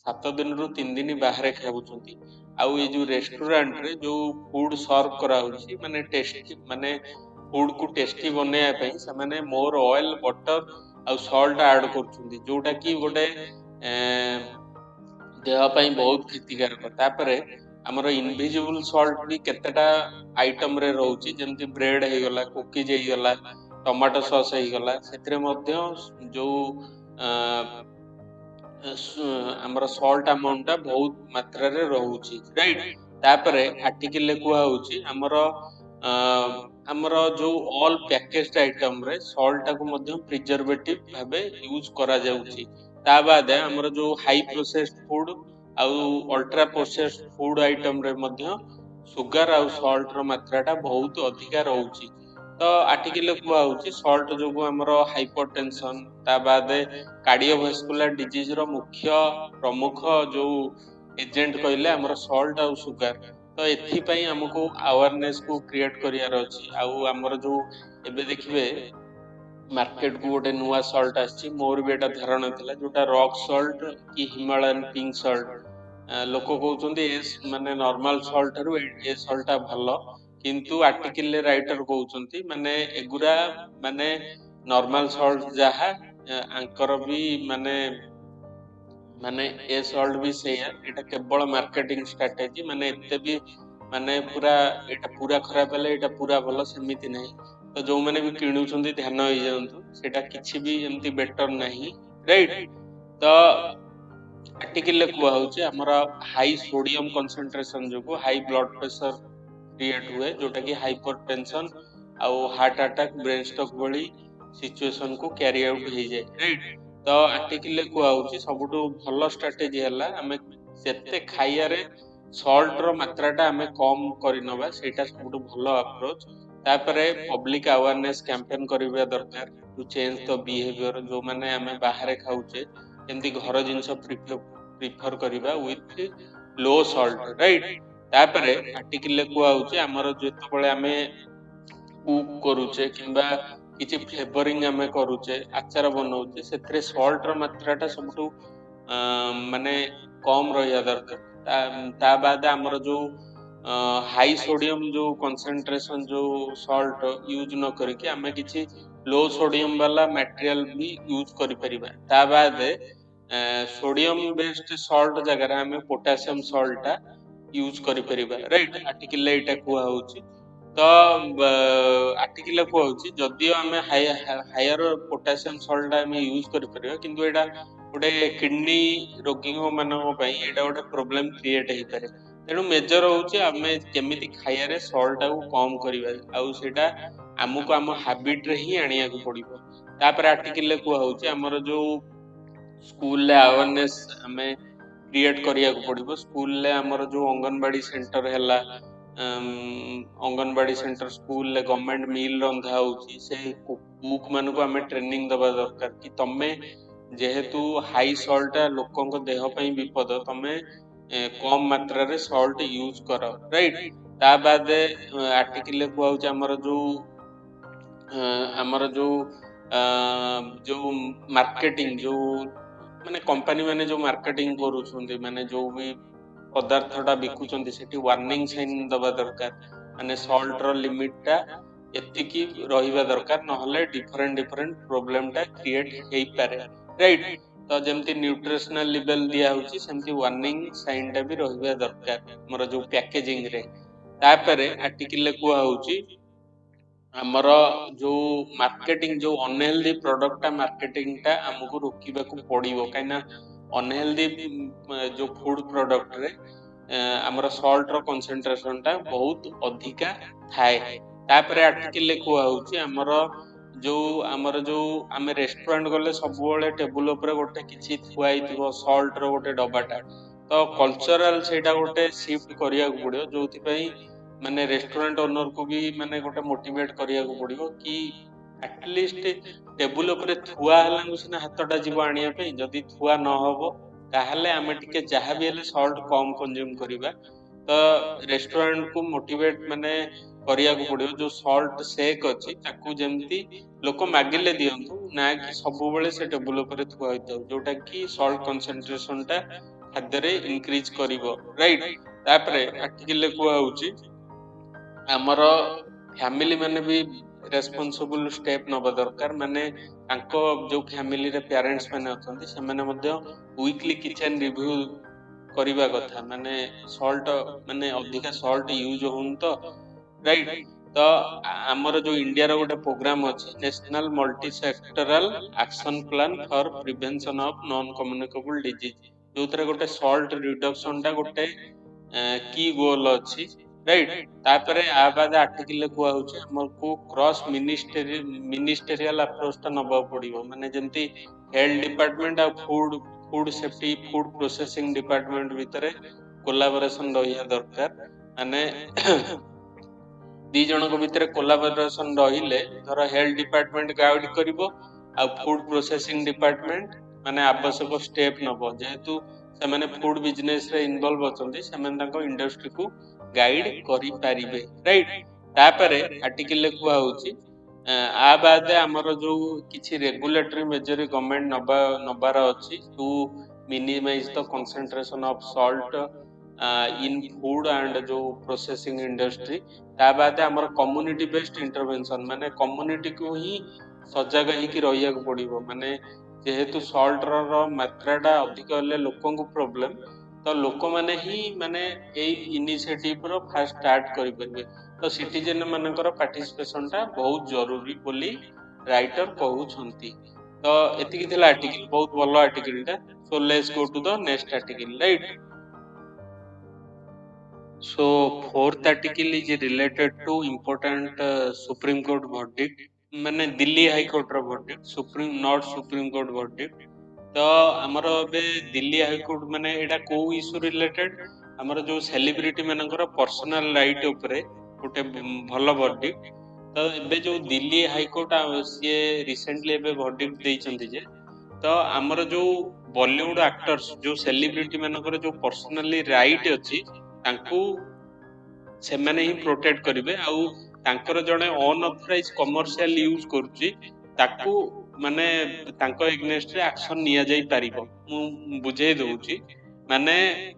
7 ଦିନରୁ 3 ଦିନ ବାହାରେ ଖାଉଛନ୍ତି ଆଉ ଏଇ ଯୋଉ ରେଷ୍ଟୁରାଣ୍ଟ ରେ ଯୋଉ ଫୁଡ ସର୍ଭ କରାହଉଛି ମାନେ ଟେଷ୍ଟି ମାନେ फूड को टेस्टी बनैया ପାଇଁ ସେମାନେ मोर ऑयल बटर ଆଉ सॉल्ट ऐड କରୁଛନ୍ତି जोटा कि गोटे देह ପାଇଁ बहुत କ୍ଷତିକାରକ ତାପରେ ଆମର इनविजिबल सॉल्ट भी केतेटा आइटम रे रहउची जेमति ब्रेड ହେଇगला कुकीज ହେଇगला टमाटो सॉस ହେଇगला ସେଥିରେ ମଧ୍ୟ जो ଆମର सॉल्ट अमाउंट टा बहुत मात्रा रे रहउची राइट तापरे आर्टिकल ले कुआ होउची ଆମର ଯୋଉ ऑल पैकेज्ड आइटम रे सॉल्ट को ମଧ୍ୟ प्रिजर्वेटिव भाबे यूज करा जाउची ता बाद हमर जो हाई प्रोसेस्ड फूड आउ अल्ट्रा प्रोसेस्ड फूड आइटम रे ମଧ୍ୟ सुगर आउ सॉल्ट रो मात्रा टा बहुत अधिका रहउची तो आर्टिकल कुआ होउची सॉल्ट जोगु हमर हाइपरटेंशन ता बाद कार्डियोवास्कुलर डिजीज रो मुख्य प्रमुख जो एजेंट कहले हमर सॉल्ट आउ सुगर तो एथि पई हमको अवेयरनेस को क्रिएट करियार अछि आउ हमर जो एबे देखिबे मार्केट को गोटे नुआ सॉल्ट आछि मोर भी एटा धारणा थिला जोटा रॉक सॉल्ट की हिमालयन पिंक सॉल्ट लोक कहउचंदी माने नॉर्मल सॉल्ट रो ए सॉल्ट ता भलो किंतु आर्टिकल ले राइटर कहउचंती माने एगुरा माने नॉर्मल सॉल्ट जहा आंकर भी माने माने ए सॉल्ट भी सेया एटा केवल मार्केटिंग स्ट्रेटजी माने एते भी माने पूरा एटा पूरा खराब हेले एटा पूरा भलो समिति नहीं तो जो माने भी किणुचंदी ध्यान होई जानतु सेटा किछि भी एमती बेटर नहीं राइट तो आर्टिकल ले कुआ होचे हमरा हाई सोडियम कंसंट्रेशन जोको हाई ब्लड प्रेशर क्रिएट हुए जोटा कि हाइपरटेंशन आउ हार्ट अटैक ब्रेन स्ट्रोक भली सिचुएशन को कैरी आउट हो जाए राइट तो आर्टिकल ले कुआ होची सबुटो भलो स्ट्रेटजी हला हमें सेते खाइया रे सॉल्ट रो मात्रा टा हमें कम करि नबा सेटा सबुटो भलो अप्रोच तापरे पब्लिक अवेयरनेस कैंपेन करिबा दरकार टू चेंज द बिहेवियर जो माने हमें बाहर खाउचे एमती घर जिंस प्रिफर करिबा विथ लो सॉल्ट राइट तापरे आर्टिकल ले कुआ होची हमर जेत बळे हमें कुक करूचे किंबा किछि फ्लेवरिंग हमें करूचे आचार बनाउचे सेत्रे सॉल्ट रो मात्रा टा सबटू माने कम रहिया दरकार ता बाद हमर जो हाई सोडियम जो कंसंट्रेशन जो सॉल्ट यूज न करके हमें किछि लो सोडियम वाला मटेरियल भी यूज करि परिबा ता बाद सोडियम बेस्ड सॉल्ट जगह हमें पोटेशियम सॉल्ट टा यूज करि परिबा राइट आर्टिकल एटा कुआ होची तो आर्टिकल कुआ होची जदियो हमें हायर पोटेशियम सॉल्ट हमें यूज करि परिबा किंतु एटा गोटे किडनी रोगी मानक पई एटा गोटे प्रॉब्लम क्रिएट हेई पारे तेणु मेजर होची हमें केमिति खाइया रे सॉल्ट को कम करिबा आउ सेटा हमको हम हैबिट रे ही आनिया को पड़िबो तापर आर्टिकल ले कुआ होची हमर जो स्कूल ले अवेयरनेस हमें क्रिएट करिया को पड़िबो स्कूल ले हमर जो अंगनवाड़ी सेंटर हैला अंगनवाड़ी सेंटर स्कूल ले गवर्नमेंट मील रंधा होची से कुक मान को हमें ट्रेनिंग दबा दरकार कि तमे जेहेतु हाई सॉल्ट लोकों को देह पई विपद तमे कम मात्रा रे सॉल्ट यूज करो राइट ता बाद आर्टिकल ले कुआ होची हमर जो ଆମର ଯୋଉ ମାର୍କେଟିଂ ଯୋଉ ମାନେ କମ୍ପାନୀ ମାନେ ଯୋଉ ମାର୍କେଟିଂ କରୁଛନ୍ତି ମାନେ ଯୋଉ ବି ପଦାର୍ଥଟା ବିକୁଛନ୍ତି ସେଠି ୱାର୍ଣ୍ଣିଂ ସାଇନ୍ ଦବା ଦରକାର, ମାନେ ସଲ୍ଟ ର ଲିମିଟ ଟା ଏତିକି ରହିବା ଦରକାର, ନହେଲେ ଡିଫରେଣ୍ଟ ପ୍ରୋବ୍ଲେମ ଟା କ୍ରିଏଟ ହେଇପାରେ, ରାଇଟ୍? ତ ଯେମିତି ନ୍ୟୁଟ୍ରିସନାଲ ଲେଭେଲ ଦିଆ ହଉଛି ସେମିତି ୱାର୍ଣ୍ଣିଂ ସାଇନ୍ ଟା ବି ରହିବା ଦରକାର ଆମର ଯୋଉ ପ୍ୟାକେଜିଂ ରେ। ତାପରେ ଆର୍ଟିକଲ ରେ କୁହା ହଉଛି ଆମର ଯୋଉ ମାର୍କେଟିଂ ଯୋଉ ଅନହେଲ୍ଦି ପ୍ରଡକ୍ଟ ଟା ମାର୍କେଟିଂ ଟା ଆମକୁ ରୋକିବାକୁ ପଡିବ, କାହିଁକିନା ଅନହେଲ୍ଦି ଯୋଉ ଫୁଡ ପ୍ରଡକ୍ଟ ରେ ଆମର ସଲ୍ଟ ର କନସେନ୍ଟ୍ରେସନ ଟା ବହୁତ ଅଧିକା ଥାଏ। ତାପରେ ଆର୍ଟିକଲ ରେ କୁହା ହଉଛି ଆମର ଯୋଉ ଆମେ ରେଷ୍ଟୁରାଣ୍ଟ ଗଲେ ସବୁବେଳେ ଟେବୁଲ ଉପରେ ଗୋଟେ କିଛି ଥୁଆ ହେଇଥିବ ସଲ୍ଟ ର ଗୋଟେ ଡବାଟା, ତ କଲଚରାଲ ସେଇଟା ଗୋଟେ ସିଫ୍ଟ କରିବାକୁ ପଡିବ, ଯୋଉଥିପାଇଁ ମାନେ ରେଷ୍ଟୁରାଣ୍ଟ ଓନର କୁ ବି ମାନେ ଗୋଟେ ମୋଟିଭେଟ କରିବାକୁ ପଡିବ କି ଆଟଲିଷ୍ଟ ଟେବୁଲ ଉପରେ ଥୁଆ ହେଲାଙ୍କୁ ସିନା ହାତଟା ଯିବ ଆଣିବା ପାଇଁ, ଯଦି ଥୁଆ ନହବ ତାହେଲେ ଆମେ ଟିକେ ଯାହା ବି ହେଲେ ସଲ୍ଟ କମ କନଜ୍ୟୁମ କରିବା। ତ ରେଷ୍ଟୁରାଣ୍ଟ କୁ ମୋଟିଭେଟ ମାନେ କରିବାକୁ ପଡିବ, ଯୋଉ ସଲ୍ଟ ସେକ୍ ଅଛି ତାକୁ ଯେମିତି ଲୋକ ମାଗିଲେ ଦିଅନ୍ତୁ, ନା କି ସବୁବେଳେ ସେ ଟେବୁଲ ଉପରେ ଥୁଆ ହେଇଥାଉ, ଯୋଉଟା କି ସଲ୍ଟ କନସେନ୍ଟ୍ରେସନ ଟା ଖାଦ୍ୟରେ ଇନକ୍ରିଜ କରିବ, ରାଇଟ୍? ତାପରେ ଆର୍ଟିକଲ ରେ କୁହା ହଉଛି ଆମର ଫ୍ୟାମିଲି ମାନେ ବି ରେସ୍ପନ୍ସିବୁଲ ଷ୍ଟେପ ନବା ଦରକାର, ମାନେ ତାଙ୍କ ଯୋଉ ଫ୍ୟାମିଲିରେ ପ୍ୟାରେଣ୍ଟସ ମାନେ ଅଛନ୍ତି ସେମାନେ ମଧ୍ୟ ୱିକଲି କିଚେନ ରିଭ୍ୟୁ କରିବା କଥା, ମାନେ ସଲ୍ଟ ମାନେ ଅଧିକା ସଲ୍ଟ ୟୁଜ ହଉନି ତ, ରାଇଟ୍? ତ ଆମର ଯୋଉ ଇଣ୍ଡିଆର ଗୋଟେ ପ୍ରୋଗ୍ରାମ ଅଛି national multi sectoral action plan for prevention of non communicable disease, ଯୋଉଥିରେ ଗୋଟେ ସଲ୍ଟ ରିଡକ୍ସନ ଟା ଗୋଟେ କି ଗୋଲ ଅଛି, ରାଇଟ୍? ତାପରେ ଆ ବାଦ ଆର୍ଟିକଲ ରେ କୁହା ହଉଛି ଆମକୁ କ୍ରସ୍ ମିନିଷ୍ଟେରିଆଲ ଆପ୍ରୋଚ ଟା ନବାକୁ ପଡିବ, ମାନେ ଯେମିତି ହେଲ୍ଥ ଡିପାର୍ଟମେଣ୍ଟ ଆଉ food safety food processing department ଭିତରେ କୋଲାବୋରେସନ ରହିବା ଦରକାର, ମାନେ ଦି ଜଣଙ୍କ ଭିତରେ କୋଲାବୋରେସନ ରହିଲେ ଧର ହେଲ୍ଥ ଡିପାର୍ଟମେଣ୍ଟ ଗାଇଡ କରିବ ଆଉ ଫୁଡ ପ୍ରୋସେସିଂ ଡିପାର୍ଟମେଣ୍ଟ ମାନେ ଆବଶ୍ୟକ ଷ୍ଟେପ ନବ, ଯେହେତୁ ସେମାନେ ଫୁଡ ବିଜନେସ ରେ ଇନଭଲଭ ଅଛନ୍ତି ସେମାନେ ତାଙ୍କ ଇଣ୍ଡଷ୍ଟ୍ରିକୁ ଗାଇଡ କରିପାରିବେ, ରାଇଟ୍? ତାପରେ ଆର୍ଟିକଲ ରେ କୁହା ହଉଛି ଆ ବାଦେ ଆମର ଯୋଉ କିଛି ରେଗୁଲେଟରୀ ମେଜର ଗଭର୍ଣ୍ଣମେଣ୍ଟ ନବାର ଅଛି to minimize the concentration of salt in food and ଯୋଉ ପ୍ରୋସେସିଂ ଇଣ୍ଡଷ୍ଟ୍ରି। ତା ବାଦେ ଆମର କମ୍ୟୁନିଟି ବେସ୍ଡ ଇଣ୍ଟରଭେନସନ, ମାନେ କମ୍ୟୁନିଟିକୁ ହିଁ ସଜାଗ ହେଇକି ରହିବାକୁ ପଡିବ, ମାନେ ଯେହେତୁ ସଲ୍ଟ ର ମାତ୍ରା ଟା ଅଧିକ ହେଲେ ଲୋକଙ୍କୁ ପ୍ରୋବ୍ଲେମ, ତ ଲୋକମାନେ ହିଁ ମାନେ ଏଇ ଇନିସିଏଟିଭ ର ଫାଷ୍ଟ ଷ୍ଟାର୍ଟ କରିପାରିବେ, ତ ସିଟିଜେନ ମାନଙ୍କର ପାର୍ଟିସିପେସନ ଟା ବହୁତ ଜରୁରୀ ବୋଲି ରାଇଟର କହୁଛନ୍ତି। ତ ଏତିକି ଥିଲା ଆର୍ଟିକଲ, ବହୁତ ଭଲ ଆର୍ଟିକଲ ଟା। So let's go to the next article, right? So fourth article is related to important Supreme Court verdict, ମାନେ ଦିଲ୍ଲୀ ହାଇକୋର୍ଟ ର verdict, ସୁପ୍ରିମ କୋର୍ଟ verdict। ତ ଆମର ଏବେ ଦିଲ୍ଲୀ ହାଇକୋର୍ଟ ମାନେ ଏଇଟା କୋଉ ଇସ୍ୟୁ ରିଲେଟେଡ, ଆମର ଯୋଉ ସେଲିବ୍ରିଟି ମାନଙ୍କର ପର୍ସନାଲ ରାଇଟ ଉପରେ ଗୋଟେ ଭଲ verdict। ତ ଏବେ ଯୋଉ ଦିଲ୍ଲୀ ହାଇକୋର୍ଟ ସିଏ ରିସେଣ୍ଟଲି ଏବେ verdict ଦେଇଛନ୍ତି ଯେ ତ ଆମର ଯୋଉ ବଲିଉଡ ଆକ୍ଟର୍ସ ଯୋଉ ସେଲିବ୍ରିଟି ମାନଙ୍କର ଯୋଉ ପର୍ସନାଲି ରାଇଟ ଅଛି ତାଙ୍କୁ ସେମାନେ ହିଁ ପ୍ରୋଟେକ୍ଟ କରିବେ, ଆଉ ତାଙ୍କର ଜଣେ ଅନଅଥରାଇଜ କମର୍ସିଆଲ ୟୁଜ କରୁଛି ତାକୁ ମାନେ ତାଙ୍କ ଏଗନେଷ୍ଟରେ ଆକ୍ସନ ନିଆଯାଇ ପାରିବ। ମୁଁ ବୁଝେଇ ଦଉଛି, ମାନେ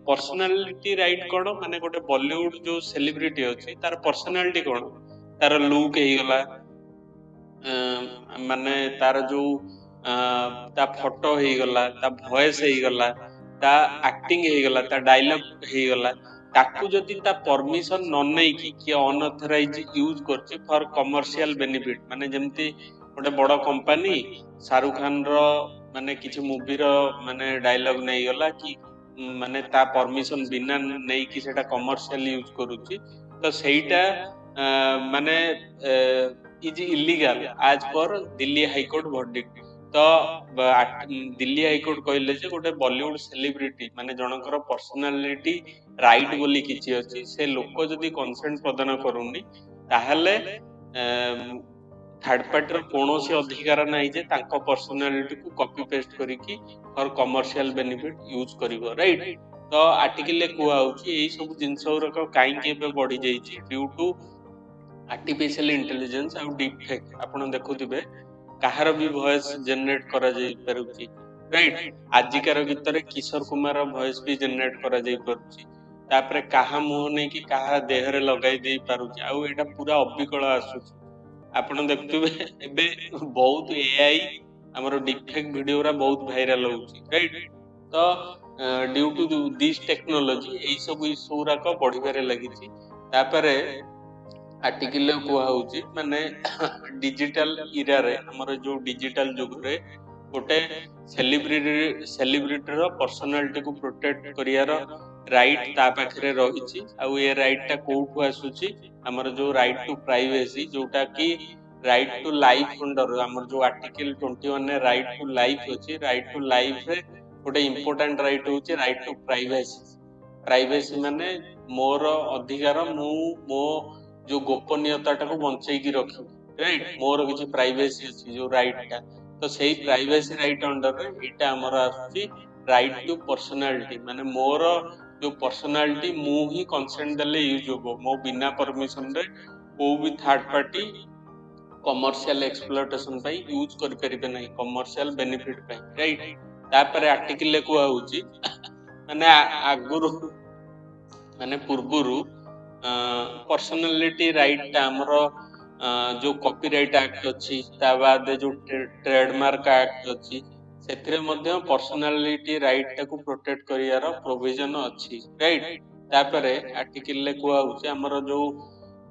ପର୍ସନାଲିଟି ରାଇଟ କଣ, ମାନେ ଗୋଟେ ବଲିଉଡ ଯୋଉ ସେଲିବ୍ରିଟି ଅଛି ତାର ପର୍ସନାଲିଟି କଣ, ତାର ଲୁକ୍ ହେଇଗଲା, ମାନେ ତାର ଯୋଉ ତା ଫଟୋ ହେଇଗଲା, ତା ଭଏସ ହେଇଗଲା, ତା ଆକ୍ଟିଂ ହେଇଗଲା, ତା ଡାଇଲଗ ହେଇଗଲା, ତାକୁ ଯଦି ତା ପରମିଶନ ନ ନେଇକି କିଏ ଅନଅଥରାଇଜ ୟୁଜ କରୁଛି ଫର କମର୍ସିଆଲ ବେନିଫିଟ, ମାନେ ଯେମିତି ଗୋଟେ ବଡ କମ୍ପାନୀ ଶାହରୁଖ ଖାନ ର ମାନେ କିଛି ମୁଭିର ମାନେ ଡାଇଲଗ ନେଇଗଲା କି ମାନେ ତା ପରମିଶନ ବିନା ନେଇକି ସେଟା କମର୍ସିଆଲ ୟୁଜ କରୁଛି, ତ ସେଇଟା ମାନେ ଇଜ ଇଲିଗାଲ ଆଜ ପର ଦିଲ୍ଲୀ ହାଇକୋର୍ଟ verdict। ତ ଦିଲ୍ଲୀ ହାଇକୋର୍ଟ କହିଲେ ଯେ ଗୋଟେ ବଲିଉଡ ସେଲିବ୍ରିଟି ମାନେ ଜଣଙ୍କର ପର୍ସନାଲିଟି ରାଇଟ ବୋଲି କିଛି ଅଛି, ସେ ଲୋକ ଯଦି କନସେଣ୍ଟ ପ୍ରଦାନ କରୁନି ତାହେଲେ ଥାର୍ଡ ପାର୍ଟିର କୌଣସି ଅଧିକାର ନାହିଁ ଯେ ତାଙ୍କ ପର୍ସନାଲିଟିକୁ କପି ପେଷ୍ଟ କରିକି ଫର କମର୍ସିଆଲ ବେନିଫିଟ ୟୁଜ କରିବ, ରାଇଟ୍? ତ ଆର୍ଟିକଲରେ କୁହା ହଉଛି ଏଇ ସବୁ ଜିନିଷ ଗୁଡାକ କାହିଁକି ଏବେ ବଢି ଯାଇଛି, ଡ୍ୟୁ ଟୁ आर्टिफिशियल इंटेलिजेंस आउ डीप फेक आपण देखुथिबे काहार भी वॉइस जनरेट करा जाई पारुची राइट आजिकार गीत रे किशोर कुमार वॉइस भी जनरेट करा जाई पारुची तापरे काहा मुह नै कि काहा देह रे लगाई देई पारुची आउ एटा पूरा अबिकल आसुची आपण देखुथिबे एबे बहुत एआई हमर डीप फेक वीडियो रा बहुत वायरल होउची राइट तो ड्यू टू दिस टेक्नोलॉजी एई सब इशू रा को बढ़िबारे लागिची तापरे आर्टिकल कुआ होउची माने डिजिटल इरा रे हमर जो डिजिटल जुग रे गोटे सेलिब्रिटी रो पर्सनालिटी को प्रोटेक्ट करियार राइट ता पाखरे रहिची आ ए राइट टा कोठु आसुची हमर जो राइट टू प्राइवेसी जोटा कि राइट टू लाइफ अंडर हमर जो आर्टिकल 21 ने राइट टू लाइफ होची राइट टू लाइफ रे गोटे इंपोर्टेंट राइट होची राइट टू प्राइवेसी प्राइवेसी माने मोर अधिकार मु मो जो गोपनीयता टाको बंचै की रखी राइट मोर किछि प्राइवेसी अछि जो राइट टा तो सेही प्राइवेसी राइट अंडर रे एटा हमर आछि राइट टू पर्सनालिटी माने मोर जो पर्सनालिटी मु ही कंसेंट देले यूज होबो मो बिना परमिशन रे को भी थर्ड पार्टी कमर्शियल एक्सप्लॉयटेशन पई यूज कर परिबे नै कमर्शियल बेनिफिट पई राइट तापर आर्टिकल ले को होउची माने आगुरु माने पूर्वरु पर्सनालिटी राइट हमर जो कॉपीराइट एक्ट अछि ता बाद जो ट्रेडमार्क एक्ट अछि सेथिरे मध्ये पर्सनालिटी राइट टाको प्रोटेक्ट करियार प्रोविजन अछि राइट तापरे आर्टिकल ले को होउची हमर जो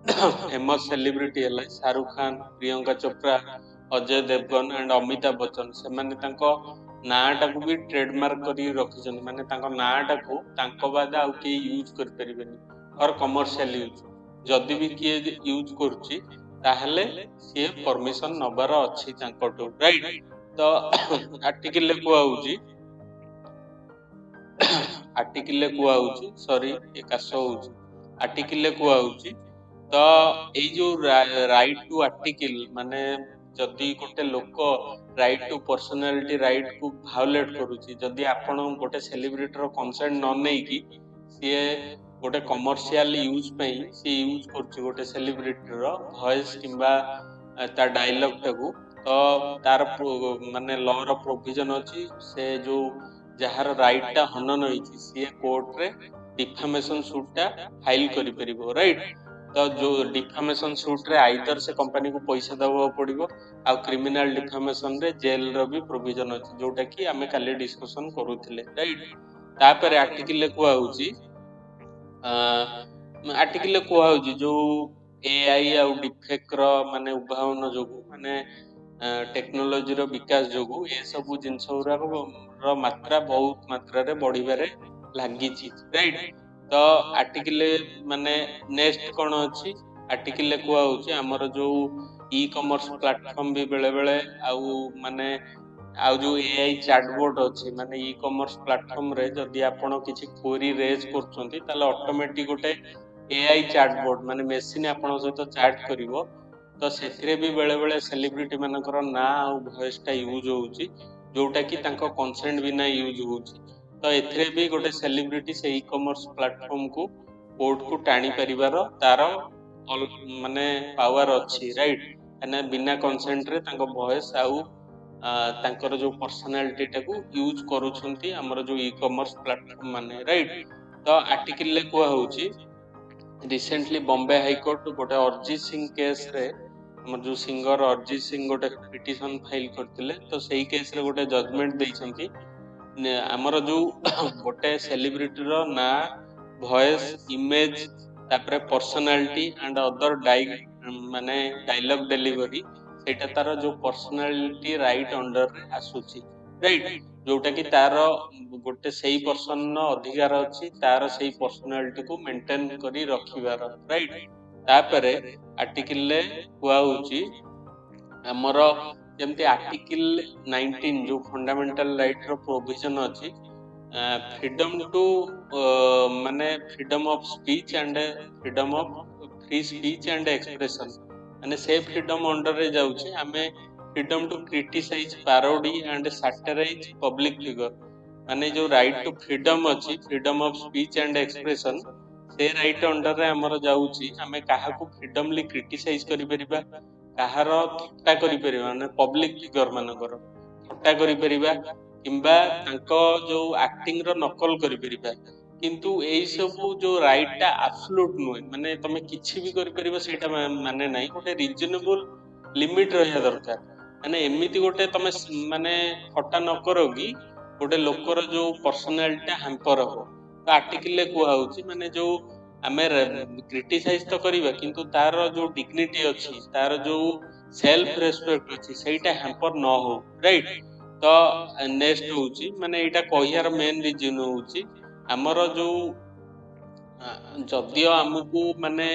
फेमस सेलिब्रिटी हला शाहरुख खान प्रियंका चोपड़ा अजय देवगन एंड अमिताभ बच्चन से माने तांको नाटाକୁ भी ट्रेडमार्क करी रखिछन माने तांको नाटाକୁ तांको बाद आउ के यूज कर परिबेनी और कमर्शियल यूज जदि भी किए यूज करूची ताहले से परमिशन नबार अछि तांकोटो राइट तो आर्टिकल ले को होउची आर्टिकल ले को होउची सॉरी ए कासो होउची आर्टिकल ले को होउची तो एई जो राइट टू आर्टिकल माने जदि गोटे लोक राइट टू पर्सनालिटी राइट को भायोलेट करूची जदि आपण गोटे सेलिब्रिटी रो कंसेंट न नै की से गोटे कमर्शियल यूज पई से यूज करची गोटे सेलिब्रिटी रो वॉइस किबा ता डायलॉग टाको तो तार माने लॉ रो प्रोविजन अछि से जो जहार राइट टा हनन होईची से कोर्ट रे डिफेमेशन सूट टा फाइल करि परिबो राइट तो जो डिफेमेशन सूट रे आइदर से कंपनी को पैसा दबो पड़िबो आ क्रिमिनल डिफेमेशन रे जेल रो भी प्रोविजन अछि जोटा कि हमें काले डिस्कशन करूथिले राइट तापर आर्टिकल ले को होउची आर्टिकल ले को होउची जो एआई आ डिफेक्ट रो माने उद्भावन जोगु माने टेक्नोलॉजी रो विकास जोगु ए सब जिंस रो मात्रा बहुत मात्रा रे बढ़िबारे लागि छी राइट तो आर्टिकल माने नेक्स्ट कोन अछि आर्टिकल ले को होउची हमर जो ई कॉमर्स प्लेटफॉर्म भी बेले बेले आउ माने आउ जो एआई चैटबॉट अछि माने ई कॉमर्स प्लेटफॉर्म रे जदि आपण किछि क्वेरी रेज करछंती ताले ऑटोमेटिक गोटे एआई चैटबॉट माने मशीन आपण सहित चैट करिवो तो सेथिरे भी बेले बेले सेलिब्रिटी मानकर ना आ वॉइस टा यूज होउची जोटा कि तांको कंसेंट बिना यूज होउची तो एथिरे भी गोटे सेलिब्रिटी से ई कॉमर्स प्लेटफॉर्म को कोर्ट को टाणी परिवार तार माने पावर अछि राइट एने बिना कंसेंट रे तांको वॉइस आउ तांकर जो पर्सनालिटी टाको यूज करूछंती हमर जो ई कॉमर्स प्लेटफॉर्म माने राइट तो आर्टिकल ले को होउची रिसेंटली बॉम्बे हाई कोर्ट गोटे अरिजीत सिंह केस रे हमर जो सिंगर अरिजीत सिंह गोटे पिटीशन फाइल करथिले तो सेही केस रे गोटे जजमेंट देइछंती हमर जो गोटे सेलिब्रिटी रो ना वॉइस इमेज तापरे पर्सनालिटी एंड अदर माने डायलॉग डिलीवरी सेटा तार जो पर्सनालिटी राइट अंडर रे आसुची राइट जोटा कि तार गोटे सेही पर्सन नो अधिकार अछि तार सेही पर्सनालिटी को मेंटेन करी रखिबार राइट तापरे आर्टिकल ले हुआ होची हमर जेमते आर्टिकल 19 जो फंडामेंटल राइट रो प्रोविजन अछि फ्रीडम टू माने freedom of speech and freedom of free speech and expression माने से फ्रीडम अंडर रे जाउछे हमें freedom to criticize parody and satirize public figure माने जो राइट टू फ्रीडम अछि freedom of speech and expression से राइट अंडर रे हमर जाउची हमें काहाकू फ्रीडमली क्रिटिसाइज करि परिबा काहार थट्टा करि परिबा माने पब्लिक फिगर मानकर थट्टा करि परिबा किंबा तांको जो एक्टिंग रो नकल करि परिबा किंतु एई सब जो राइट टा एब्सोल्यूट नुय माने तमे किछि भी करि परिबा सेटा माने नाही गोटे रिजनेबल लिमिट रहया दरकार माने एमिति गोटे तमे माने थट्टा न करो कि गोटे लोकर जो पर्सनालिटी हैम्पर हो तो आर्टिकल कुआ होची माने जो आमे क्रिटिसाइज तो करिबा किंतु तार जो डिग्निटी अछि तार जो सेल्फ रेस्पेक्ट अछि सेटा हैम्पर न हो राइट तो नेक्स्ट होची माने एटा कहियार मेन रीजन होची हमर जो जदियो हमकू माने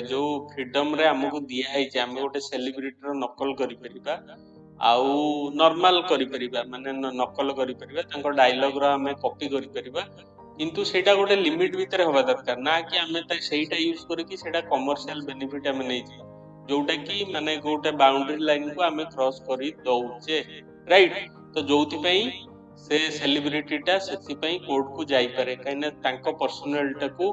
जो फ्रीडम रे हमकू दिया है जे हम गोटे सेलिब्रिटी रो नकल करि परिबा आउ नॉर्मल करि परिबा माने नकल करि परिबा तांको डायलॉग रो हमें कॉपी करि परिबा किंतु सेटा गोटे लिमिट भीतर होबा दरकार ना कि हमें सेटा यूज करी कि सेटा कमर्शियल बेनिफिट हमें नै छी जोटा कि माने गोटे बाउंड्री लाइन को हमें क्रॉस करी दउचे राइट तो जोथि पई से सेलिब्रिटीटा सेति पई कोर्ट को जाई पारे काइना तांको पर्सनालिटी को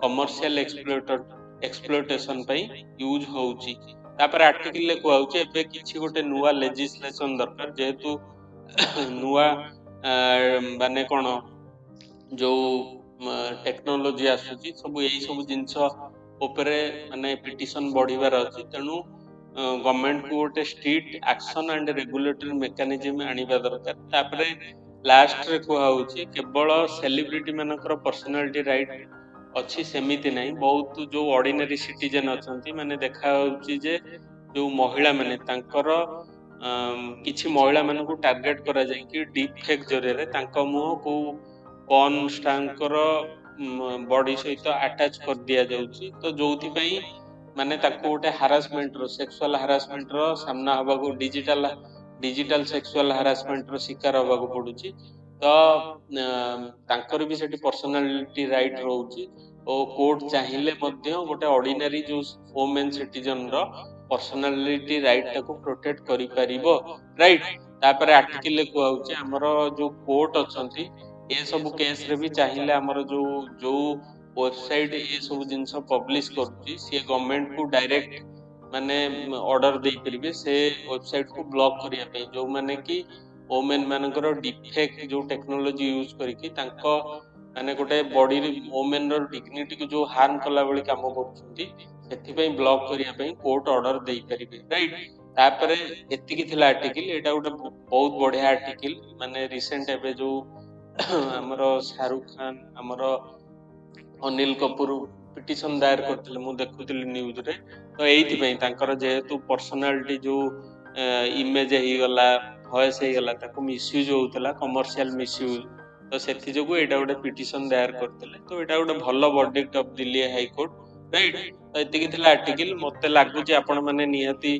कमर्शियल एक्सप्लोइटेशन पई यूज होउची तापर आर्टिकल ले को होउची एबे किछि गोटे नुवा लेजिस्लेशन दरकार जेहेतु नुवा माने कोन जो टेक्नोलॉजी आसुची सब एई सब जिंस उपरे माने पिटिशन बढ़िबार अछि तेनु गवर्नमेंट को गोटे strict action and regulatory mechanism आनिबा दरकार तापरे लास्ट रे को होउची केवल सेलिब्रिटी मानकर पर्सनालिटी राइट अच्छी सेमिति नहीं बहुत जो ऑर्डिनरी सिटीजन अछंती माने देखा होउची जे जो महिला माने तांकर किछि महिला मानकू टार्गेट करा जाय कि डीप फेक जरिया रे तांका मुह को पॉर्न स्टारकर बॉडी सहित अटैच कर दिया जाउची तो जोथि पई माने ताको गोटे हारासमेंट रो सेक्सुअल हारासमेंट रो सामना हबा को डिजिटल सेक्सुअल हारासमेंट रो शिकार हबा को पडुची तो तांकर भी सेठी पर्सनालिटी राइट रहउची ओ कोर्ट चाहिए मध्य गोटे ऑर्डिनरी जो वुमेन सिटीजन रो पर्सनालिटी राइट टाको प्रोटेक्ट करि परिबो राइट तापर आर्टिकल को होउची हमरो जो कोर्ट अछंती ए सब केस रे भी चाहिए हमरो जो वेबसाइट ये सब जिंस पब्लिश करूची से गवर्नमेंट को डायरेक्ट माने ऑर्डर दे परिबे से वेबसाइट को ब्लॉक करिया पे जो माने कि वुमेन मानकर डिफेक्ट जो टेक्नोलॉजी यूज करिकि तांको माने गोटे बॉडी वुमेन रो डिग्निटी को जो हार्म कला बळी काम करूछंती सेति पई ब्लॉक करिया पे कोर्ट ऑर्डर दे परिबे राइट तापरे एतिकी थिला आर्टिकल एटा गोटे बहुत बढ़िया आर्टिकल माने रिसेंट एबे जो हमरो शाहरुख खान हमरो अनिल कपूर पिटिशन दायर करथिले मु देखुथिली न्यूज रे तो एइथि पई तांकर जेहेतु पर्सनालिटी जो इमेज ही गला वॉइस ही गला ताको मिसयूज होतला कमर्शियल मिसयूज तो सेति जोगु एटा गोटे पिटिशन दायर करथिले तो एटा गोटे भलो verdict of Delhi high court right तो एतिकी थिला आर्टिकल मते लागु जे आपण माने नियति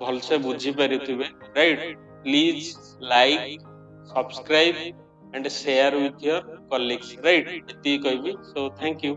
भलसे बुझी परिथिबे right please like subscribe and share with your colleagues right eti कहबी so thank you